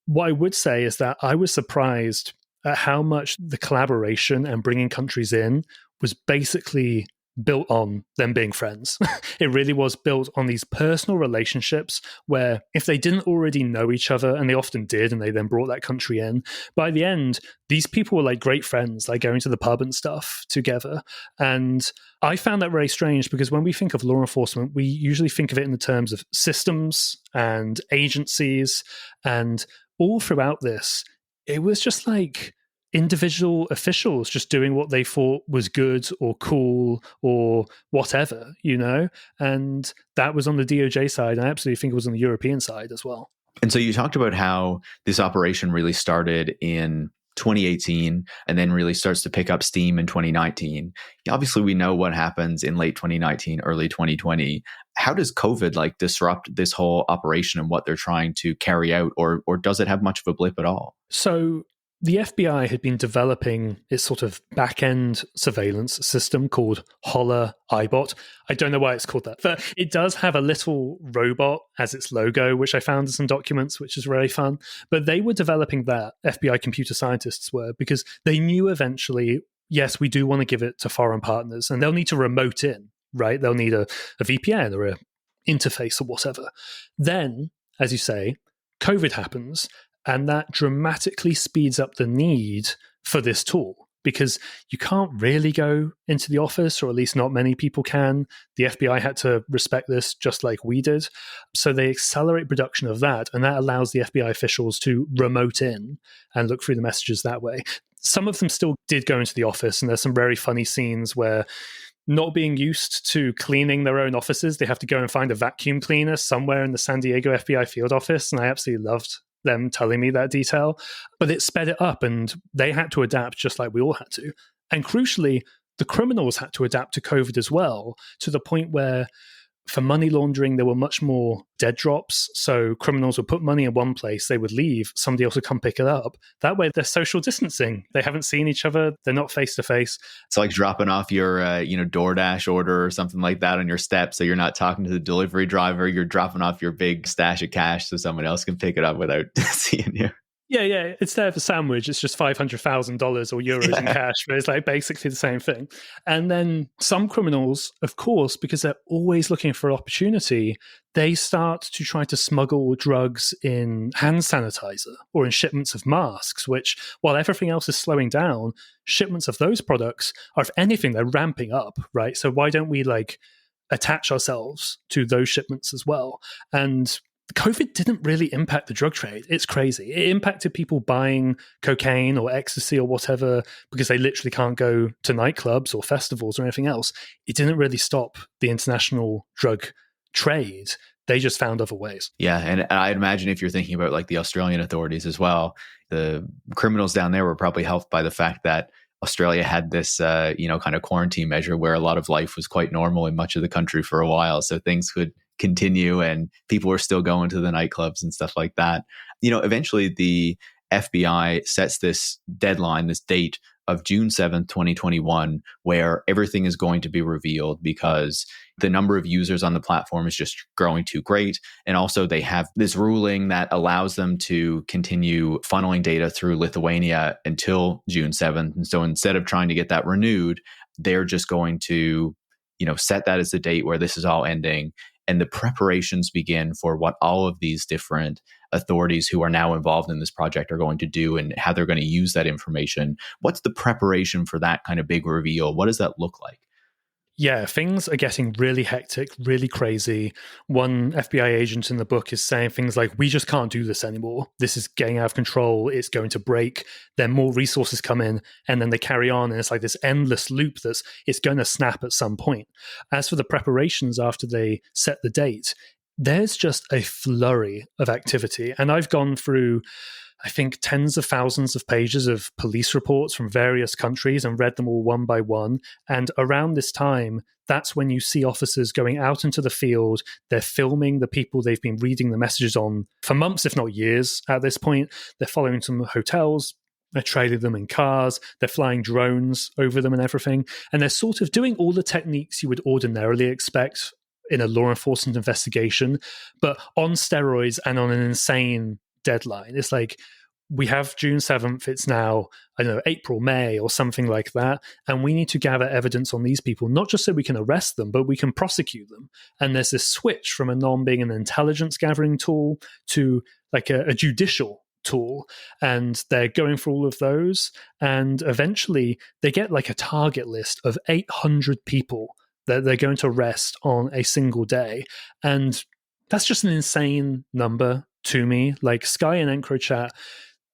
What I would say is that I was surprised at how much the collaboration and bringing countries in was basically built on them being friends. It really was built on these personal relationships where if they didn't already know each other, and they often did, and they then brought that country in, by the end, these people were like great friends, like going to the pub and stuff together. And I found that very strange because when we think of law enforcement, we usually think of it in the terms of systems and agencies, and all throughout this, it was just like individual officials just doing what they thought was good or cool or whatever, you know? And that was on the DOJ side. I absolutely think it was on the European side as well. And so you talked about how this operation really started in 2018 and then really starts to pick up steam in 2019. Obviously, we know what happens in late 2019, early 2020. How does COVID like disrupt this whole operation and what they're trying to carry out, or does it have much of a blip at all? So the FBI had been developing its sort of back-end surveillance system called Holler iBot. I don't know why it's called that, but it does have a little robot as its logo, which I found in some documents, which is really fun. But they were developing that, FBI computer scientists were, because they knew eventually, yes, we do want to give it to foreign partners, and they'll need to remote in, right? They'll need a VPN or an interface or whatever. Then, as you say, COVID happens, and that dramatically speeds up the need for this tool because you can't really go into the office, or at least not many people can. The FBI had to respect this just like we did. So they accelerate production of that, and that allows the FBI officials to remote in and look through the messages that way. Some of them still did go into the office, and there's some very funny scenes where, not being used to cleaning their own offices, they have to go and find a vacuum cleaner somewhere in the San Diego FBI field office, and I absolutely loved them telling me that detail. But it sped it up, and they had to adapt just like we all had to. And crucially, the criminals had to adapt to COVID as well, to the point where for money laundering, there were much more dead drops. So criminals would put money in one place, they would leave, somebody else would come pick it up. That way, they're social distancing. They haven't seen each other. They're not face to face. It's like dropping off your, DoorDash order or something like that on your step. So you're not talking to the delivery driver. You're dropping off your big stash of cash so someone else can pick it up without seeing you. Yeah. Instead of a sandwich, it's just $500,000 or euros in cash, but it's like basically the same thing. And then some criminals, of course, because they're always looking for an opportunity, they start to try to smuggle drugs in hand sanitizer or in shipments of masks, which, while everything else is slowing down, shipments of those products are, if anything, they're ramping up, right? So why don't we attach ourselves to those shipments as well? And COVID didn't really impact the drug trade. It's crazy. It impacted people buying cocaine or ecstasy or whatever because they literally can't go to nightclubs or festivals or anything else. It didn't really stop the international drug trade. They just found other ways. Yeah. And I'd imagine if you're thinking about like the Australian authorities as well, the criminals down there were probably helped by the fact that Australia had this, kind of quarantine measure where a lot of life was quite normal in much of the country for a while. So things could continue and people were still going to the nightclubs and stuff like that. Eventually the FBI sets this deadline, this date of June 7th, 2021, where everything is going to be revealed because the number of users on the platform is just growing too great. And also they have this ruling that allows them to continue funneling data through Lithuania until June 7th. And so instead of trying to get that renewed, they're just going to, set that as the date where this is all ending. And the preparations begin for what all of these different authorities who are now involved in this project are going to do and how they're going to use that information. What's the preparation for that kind of big reveal? What does that look like? Yeah, things are getting really hectic, really crazy. One FBI agent in the book is saying things like, we just can't do this anymore. This is getting out of control. It's going to break. Then more resources come in, and then they carry on. And it's like this endless loop it's going to snap at some point. As for the preparations after they set the date, there's just a flurry of activity. And I've gone through, I think, tens of thousands of pages of police reports from various countries and read them all one by one. And around this time, that's when you see officers going out into the field. They're filming the people they've been reading the messages on for months, if not years at this point. They're following some hotels. They're trailing them in cars. They're flying drones over them and everything. And they're sort of doing all the techniques you would ordinarily expect in a law enforcement investigation, but on steroids and on an insane deadline. It's like, we have June 7th, it's now, I don't know, April, May, or something like that, and we need to gather evidence on these people, not just so we can arrest them, but we can prosecute them. And there's this switch from Anom being an intelligence gathering tool to like a judicial tool, and they're going for all of those, and eventually they get like a target list of 800 people that they're going to arrest on a single day. And that's just an insane number to me. Like Sky and EncroChat,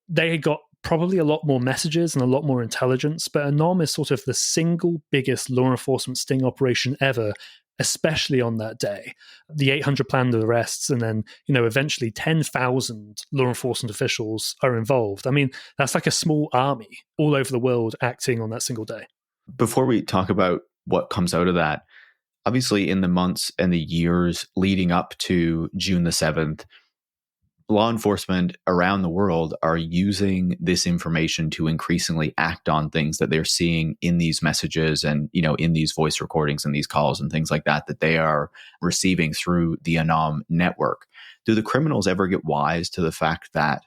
they got probably a lot more messages and a lot more intelligence, but Anom is sort of the single biggest law enforcement sting operation ever, especially on that day. The 800 planned arrests, and then, eventually 10,000 law enforcement officials are involved. I mean, that's like a small army all over the world acting on that single day. Before we talk about what comes out of that, obviously in the months and the years leading up to June the 7th, law enforcement around the world are using this information to increasingly act on things that they're seeing in these messages and, in these voice recordings and these calls and things like that they are receiving through the Anom network. Do the criminals ever get wise to the fact that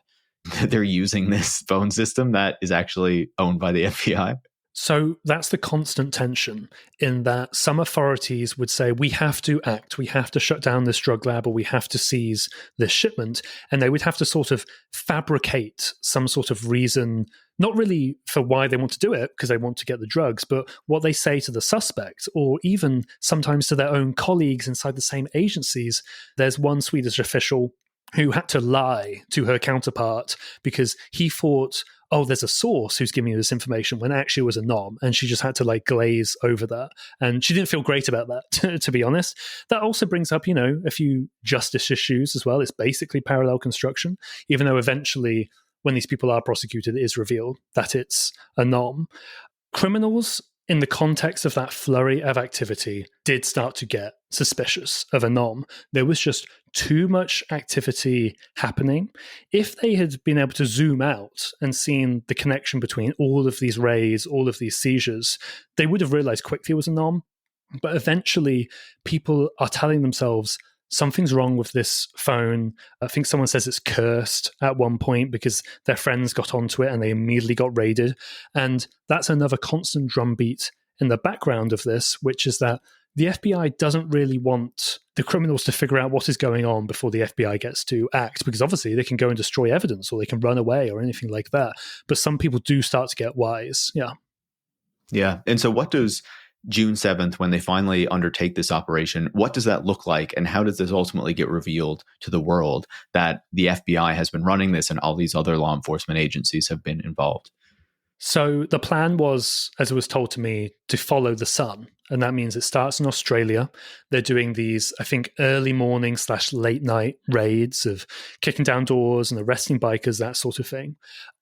they're using this phone system that is actually owned by the FBI? So that's the constant tension, in that some authorities would say, we have to act, we have to shut down this drug lab, or we have to seize this shipment. And they would have to sort of fabricate some sort of reason, not really for why they want to do it, because they want to get the drugs, but what they say to the suspect, or even sometimes to their own colleagues inside the same agencies. There's one Swedish official who had to lie to her counterpart because he thought, oh, there's a source who's giving you this information, when actually it was Anom, and she just had to like glaze over that. And she didn't feel great about that, to be honest. That also brings up, a few justice issues as well. It's basically parallel construction, even though eventually when these people are prosecuted, it is revealed that it's Anom. Criminals, in the context of that flurry of activity, did start to get suspicious of Anom. There was just too much activity happening. If they had been able to zoom out and seen the connection between all of these raids, all of these seizures, they would have realized quickly it was Anom. But eventually, people are telling themselves, something's wrong with this phone. I think someone says it's cursed at one point because their friends got onto it and they immediately got raided. And that's another constant drumbeat in the background of this, which is that the FBI doesn't really want the criminals to figure out what is going on before the FBI gets to act, because obviously they can go and destroy evidence, or they can run away, or anything like that. But some people do start to get wise. Yeah. Yeah. And so what does June 7th, when they finally undertake this operation, what does that look like? And how does this ultimately get revealed to the world that the FBI has been running this and all these other law enforcement agencies have been involved? So the plan was, as it was told to me, to follow the sun. And that means it starts in Australia. They're doing these, I think, early morning / late night raids of kicking down doors and arresting bikers, that sort of thing.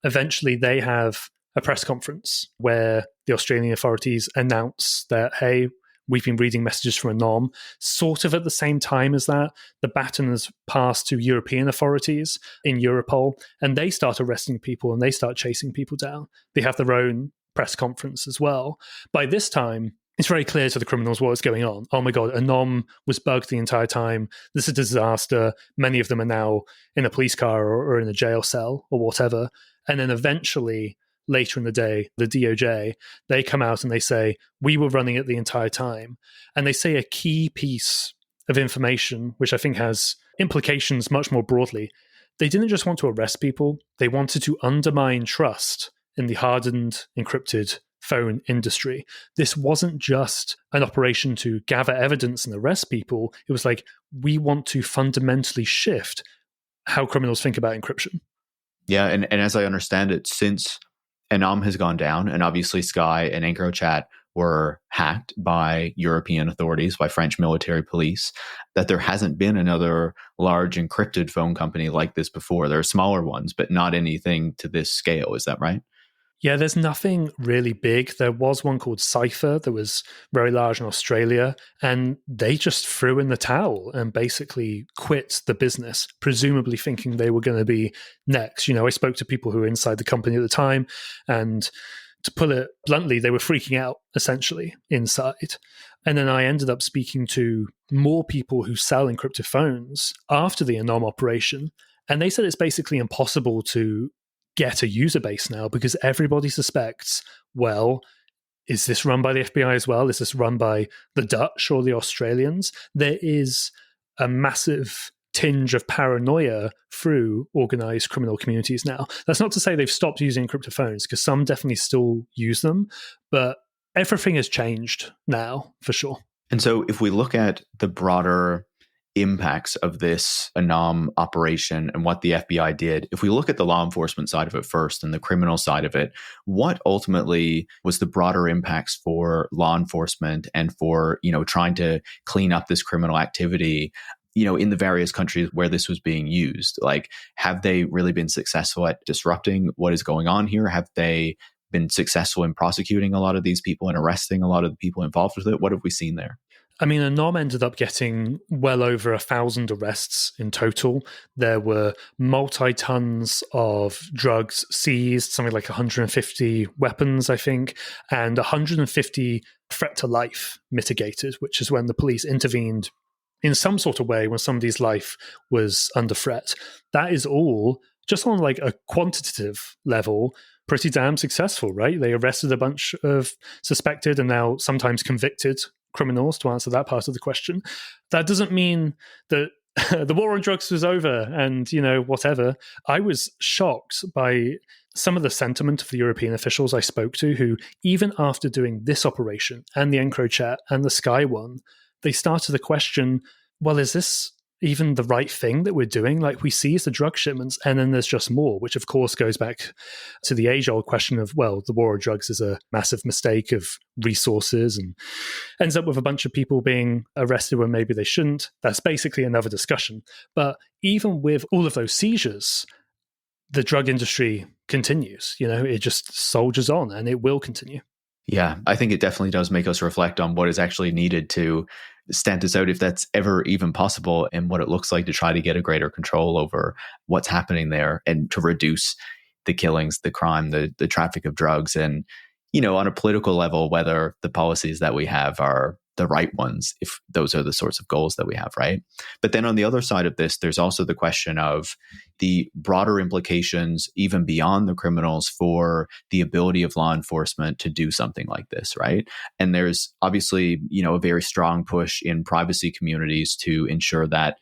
Eventually, they have a press conference where the Australian authorities announce that, hey, we've been reading messages from Anom. Sort of at the same time as that, the baton has passed to European authorities in Europol, and they start arresting people and they start chasing people down. They have their own press conference as well. By this time, it's very clear to the criminals what's going on. Oh my God, Anom was bugged the entire time. This is a disaster. Many of them are now in a police car or in a jail cell or whatever. And then eventually, later in the day, the DOJ, they come out and they say, we were running it the entire time. And they say a key piece of information, which I think has implications much more broadly. They didn't just want to arrest people. They wanted to undermine trust in the hardened, encrypted phone industry. This wasn't just an operation to gather evidence and arrest people. It was like, we want to fundamentally shift how criminals think about encryption. Yeah, and as I understand it, since Anom has gone down, and obviously Sky and EncroChat were hacked by European authorities, by French military police, that there hasn't been another large encrypted phone company like this before. There are smaller ones, but not anything to this scale. Is that right? Yeah, there's nothing really big. There was one called Cypher that was very large in Australia, and they just threw in the towel and basically quit the business, presumably thinking they were going to be next. I spoke to people who were inside the company at the time, and to put it bluntly, they were freaking out, essentially, inside. And then I ended up speaking to more people who sell encrypted phones after the Anom operation, and they said it's basically impossible to get a user base now because everybody suspects, well, is this run by the FBI as well? Is this run by the Dutch or the Australians? There is a massive tinge of paranoia through organized criminal communities now. That's not to say they've stopped using encrypted phones, because some definitely still use them, but everything has changed now, for sure. And so if we look at the broader impacts of this Anom operation and what the FBI did, if we look at the law enforcement side of it first and the criminal side of it, what ultimately was the broader impacts for law enforcement and for, trying to clean up this criminal activity, in the various countries where this was being used? Like, have they really been successful at disrupting what is going on here? Have they been successful in prosecuting a lot of these people and arresting a lot of the people involved with it? What have we seen there? I mean, Anom ended up getting well over 1,000 arrests in total. There were multi-tons of drugs seized, something like 150 weapons, I think, and 150 threat to life mitigated, which is when the police intervened in some sort of way when somebody's life was under threat. That is all, just on like a quantitative level, pretty damn successful, right? They arrested a bunch of suspected and now sometimes convicted criminals, to answer that part of the question. That doesn't mean that the war on drugs was over and, whatever. I was shocked by some of the sentiment of the European officials I spoke to, who, even after doing this operation and the EncroChat and the Sky one, they started to question, well, is this even the right thing that we're doing? Like, we seize the drug shipments and then there's just more, which of course goes back to the age-old question of, well, the war on drugs is a massive mistake of resources and ends up with a bunch of people being arrested when maybe they shouldn't. That's basically another discussion. But even with all of those seizures, the drug industry continues. It just soldiers on, and it will continue. Yeah, I think it definitely does make us reflect on what is actually needed to stamp this out, if that's ever even possible, and what it looks like to try to get a greater control over what's happening there and to reduce the killings, the crime, the traffic of drugs. And, on a political level, whether the policies that we have are the right ones, if those are the sorts of goals that we have, right? But then on the other side of this, there's also the question of the broader implications, even beyond the criminals, for the ability of law enforcement to do something like this, right? And there's obviously, a very strong push in privacy communities to ensure that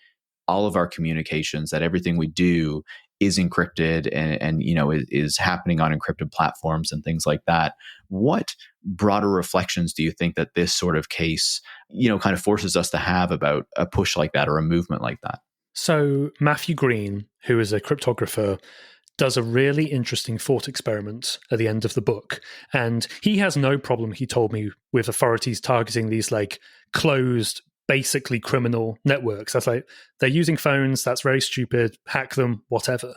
all of our communications, that everything we do is encrypted and is happening on encrypted platforms and things like that. What broader reflections do you think that this sort of case, kind of forces us to have about a push like that or a movement like that? So Matthew Green, who is a cryptographer, does a really interesting thought experiment at the end of the book. And he has no problem, he told me, with authorities targeting these like closed, basically criminal networks. That's like, they're using phones, that's very stupid, hack them, whatever.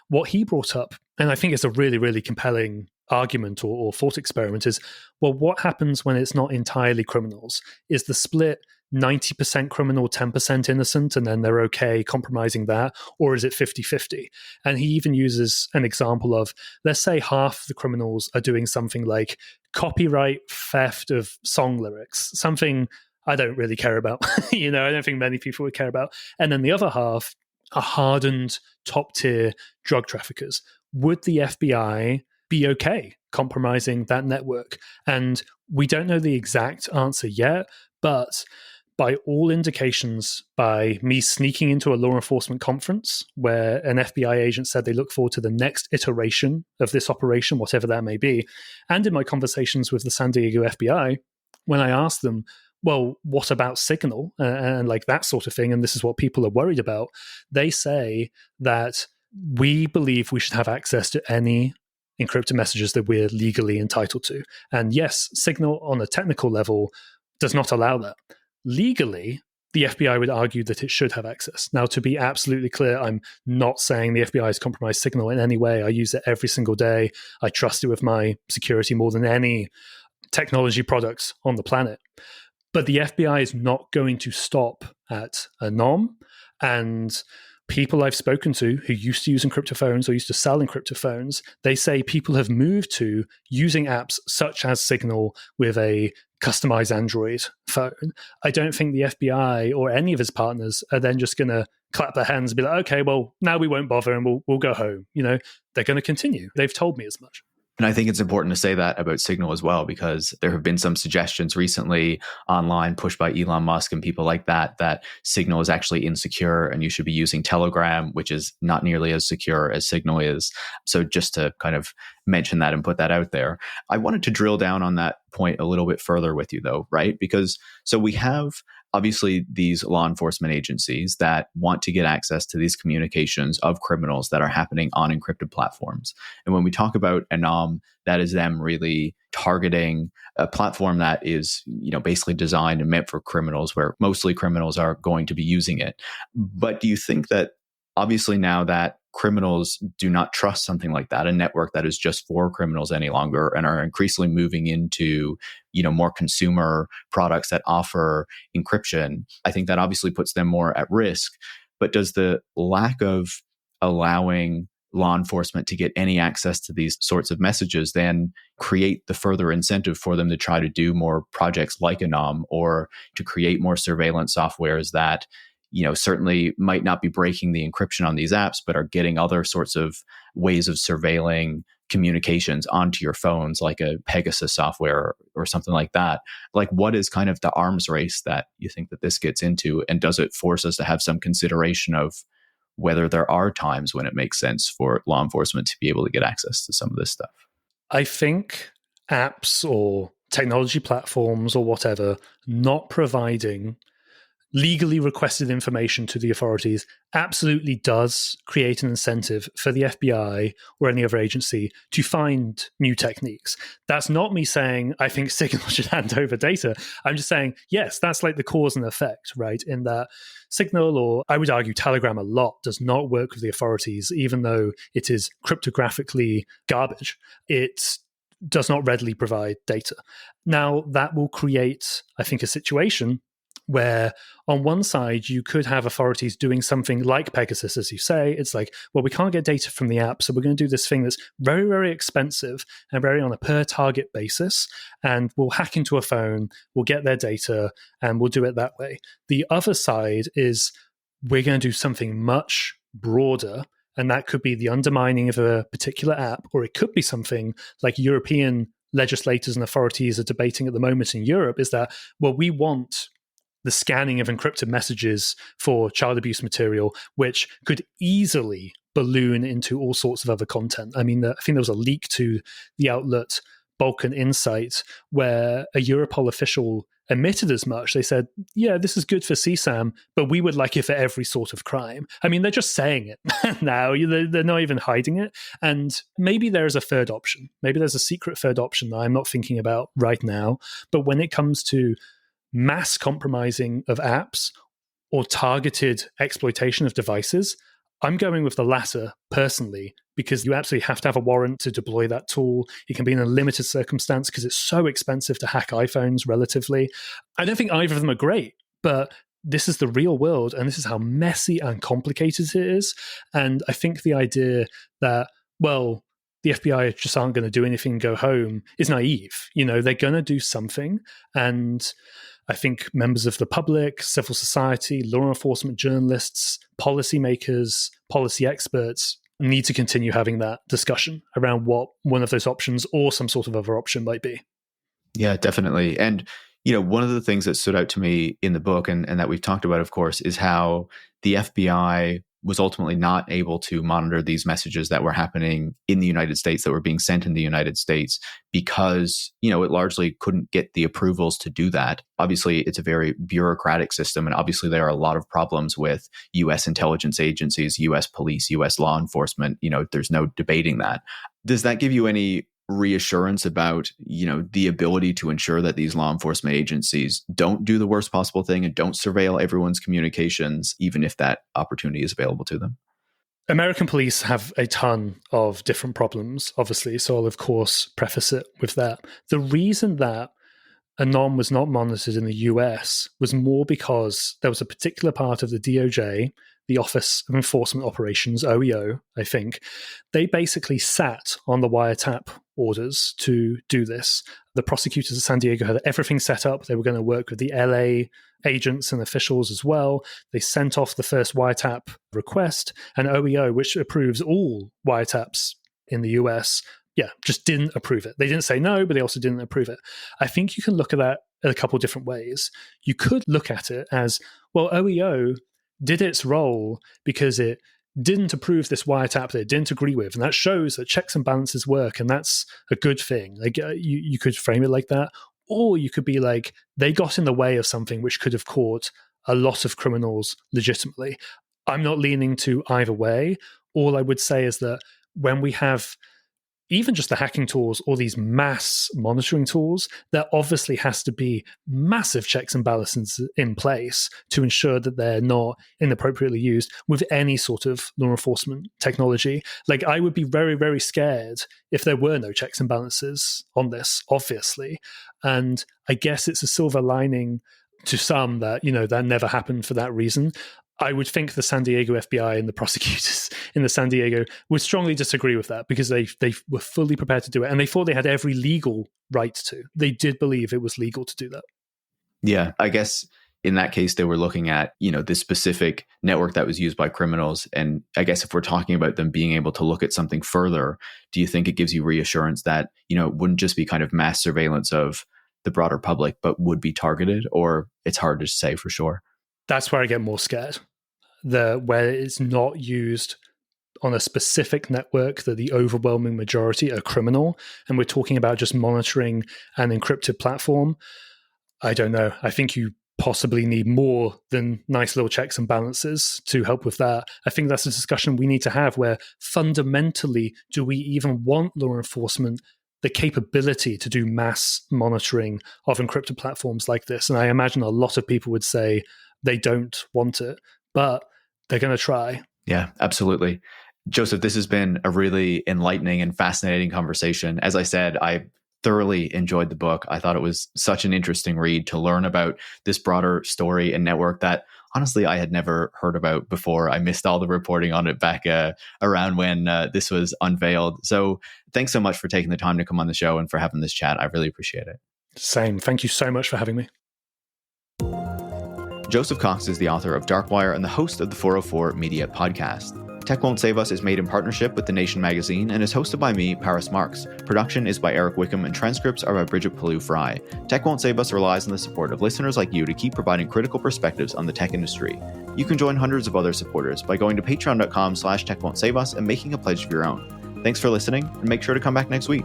What he brought up, and I think it's a really, really compelling argument or thought experiment, is, well, what happens when it's not entirely criminals? Is the split 90% criminal, 10% innocent, and then they're okay compromising that? Or is it 50-50? And he even uses an example of, let's say half the criminals are doing something like copyright theft of song lyrics, something I don't really care about. I don't think many people would care about. And then the other half are hardened top-tier drug traffickers. Would the FBI be okay compromising that network? And we don't know the exact answer yet, but by all indications, by me sneaking into a law enforcement conference where an FBI agent said they look forward to the next iteration of this operation, whatever that may be, and in my conversations with the San Diego FBI, when I asked them, well, what about Signal and like that sort of thing, and this is what people are worried about, they say that we believe we should have access to any encrypted messages that we're legally entitled to. And yes, Signal on a technical level does not allow that. Legally, the FBI would argue that it should have access. Now, to be absolutely clear, I'm not saying the FBI has compromised Signal in any way. I use it every single day. I trust it with my security more than any technology products on the planet. But the FBI is not going to stop at Anom. And people I've spoken to who used to use encrypted phones or used to sell encrypted phones, they say people have moved to using apps such as Signal with a customized Android phone. I don't think the FBI or any of his partners are then just going to clap their hands and be like, okay, well, now we won't bother and we'll go home. You know, they're going to continue. They've told me as much. And I think it's important to say that about Signal as well, because there have been some suggestions recently online pushed by Elon Musk and people like that, that Signal is actually insecure and you should be using Telegram, which is not nearly as secure as Signal is. So just to kind of mention that and put that out there. I wanted to drill down on that point a little bit further with you though, right? Because so we have obviously these law enforcement agencies that want to get access to these communications of criminals that are happening on encrypted platforms. And when we talk about Anom, that is them really targeting a platform that is, you know, basically designed and meant for criminals, where mostly criminals are going to be using it. But do you think that obviously now that criminals do not trust something like that, a network that is just for criminals any longer, and are increasingly moving into, you know, more consumer products that offer encryption, I think that obviously puts them more at risk. But does the lack of allowing law enforcement to get any access to these sorts of messages then create the further incentive for them to try to do more projects like Anom, or to create more surveillance softwares that, you know, certainly might not be breaking the encryption on these apps, but are getting other sorts of ways of surveilling communications onto your phones, like a Pegasus software or something like that? Like, what is kind of the arms race that you think that this gets into? And does it force us to have some consideration of whether there are times when it makes sense for law enforcement to be able to get access to some of this stuff? I think apps or technology platforms or whatever not providing legally requested information to the authorities absolutely does create an incentive for the FBI or any other agency to find new techniques. That's not me saying I think Signal should hand over data. I'm just saying, yes, that's like the cause and effect, right? In that Signal, or I would argue Telegram a lot, does not work with the authorities, even though it is cryptographically garbage. It does not readily provide data. Now, that will create, I think, a situation where on one side you could have authorities doing something like Pegasus, as you say. It's like, well, we can't get data from the app, so we're going to do this thing that's very, very expensive and very on a per target basis, and we'll hack into a phone, we'll get their data, and we'll do it that way. The other side is we're going to do something much broader, and that could be the undermining of a particular app, or it could be something like European legislators and authorities are debating at the moment in Europe, is that, well, we want the scanning of encrypted messages for child abuse material, which could easily balloon into all sorts of other content. I mean, I think there was a leak to the outlet Balkan Insight where a Europol official admitted as much. They said, yeah, this is good for CSAM, but we would like it for every sort of crime. I mean, they're just saying it now. They're not even hiding it. And maybe there is a third option. Maybe there's a secret third option that I'm not thinking about right now. But when it comes to mass compromising of apps or targeted exploitation of devices, I'm going with the latter personally, because you absolutely have to have a warrant to deploy that tool. It can be in a limited circumstance because it's so expensive to hack iPhones relatively. I don't think either of them are great, but this is the real world, and this is how messy and complicated it is. And I think the idea that, well, the FBI just aren't going to do anything and go home is naive. You know, they're going to do something. And I think members of the public, civil society, law enforcement, journalists, policymakers, policy experts need to continue having that discussion around what one of those options or some sort of other option might be. Yeah, definitely. And, One of the things that stood out to me in the book and that we've talked about, of course, is how the FBI was ultimately not able to monitor these messages that were happening in the United States, that were being sent in the United States, because, it largely couldn't get the approvals to do that. Obviously, it's a very bureaucratic system. And obviously, there are a lot of problems with US intelligence agencies, US police, US law enforcement. There's no debating that. Does that give you any reassurance about, the ability to ensure that these law enforcement agencies don't do the worst possible thing and don't surveil everyone's communications, even if that opportunity is available to them? American police have a ton of different problems, obviously, so I'll of course preface it with that. The reason that Anom was not monitored in the US was more because there was a particular part of the DOJ, the Office of Enforcement Operations, OEO, I think. They basically sat on the wiretap orders to do this. The prosecutors of San Diego had everything set up. They were going to work with the LA agents and officials as well. They sent off the first wiretap request, and OEO, which approves all wiretaps in the US, just didn't approve it. They didn't say no, but they also didn't approve it. I think you can look at that in a couple of different ways. You could look at it as, well, OEO did its role because it didn't approve this wiretap that it didn't agree with. And that shows that checks and balances work, and that's a good thing. Like you could frame it like that. Or you could be like, they got in the way of something which could have caught a lot of criminals legitimately. I'm not leaning to either way. All I would say is that when we have even just the hacking tools or these mass monitoring tools, there obviously has to be massive checks and balances in place to ensure that they're not inappropriately used with any sort of law enforcement technology. Like, I would be very, very scared if there were no checks and balances on this, obviously. And I guess it's a silver lining to some that, that never happened for that reason. I would think the San Diego FBI and the prosecutors in the San Diego would strongly disagree with that, because they were fully prepared to do it. And they thought they had every legal right to. They did believe it was legal to do that. Yeah, I guess in that case, they were looking at, this specific network that was used by criminals. And I guess if we're talking about them being able to look at something further, do you think it gives you reassurance that, it wouldn't just be kind of mass surveillance of the broader public, but would be targeted? Or it's hard to say for sure? That's where I get more scared. Where it's not used on a specific network, that the overwhelming majority are criminal, and we're talking about just monitoring an encrypted platform. I don't know. I think you possibly need more than nice little checks and balances to help with that. I think that's a discussion we need to have, where fundamentally, do we even want law enforcement the capability to do mass monitoring of encrypted platforms like this? And I imagine a lot of people would say they don't want it, but they're going to try. Yeah, absolutely. Joseph, this has been a really enlightening and fascinating conversation. As I said, I thoroughly enjoyed the book. I thought it was such an interesting read to learn about this broader story and network that honestly I had never heard about before. I missed all the reporting on it back around when this was unveiled. So thanks so much for taking the time to come on the show and for having this chat. I really appreciate it. Same. Thank you so much for having me. Joseph Cox is the author of Darkwire and the host of the 404 Media podcast. Tech Won't Save Us is made in partnership with The Nation magazine and is hosted by me, Paris Marx. Production is by Eric Wickham and transcripts are by Brigitte Pawliw-Fry. Tech Won't Save Us relies on the support of listeners like you to keep providing critical perspectives on the tech industry. You can join hundreds of other supporters by going to patreon.com/techwon'tsaveus and making a pledge of your own. Thanks for listening, and make sure to come back next week.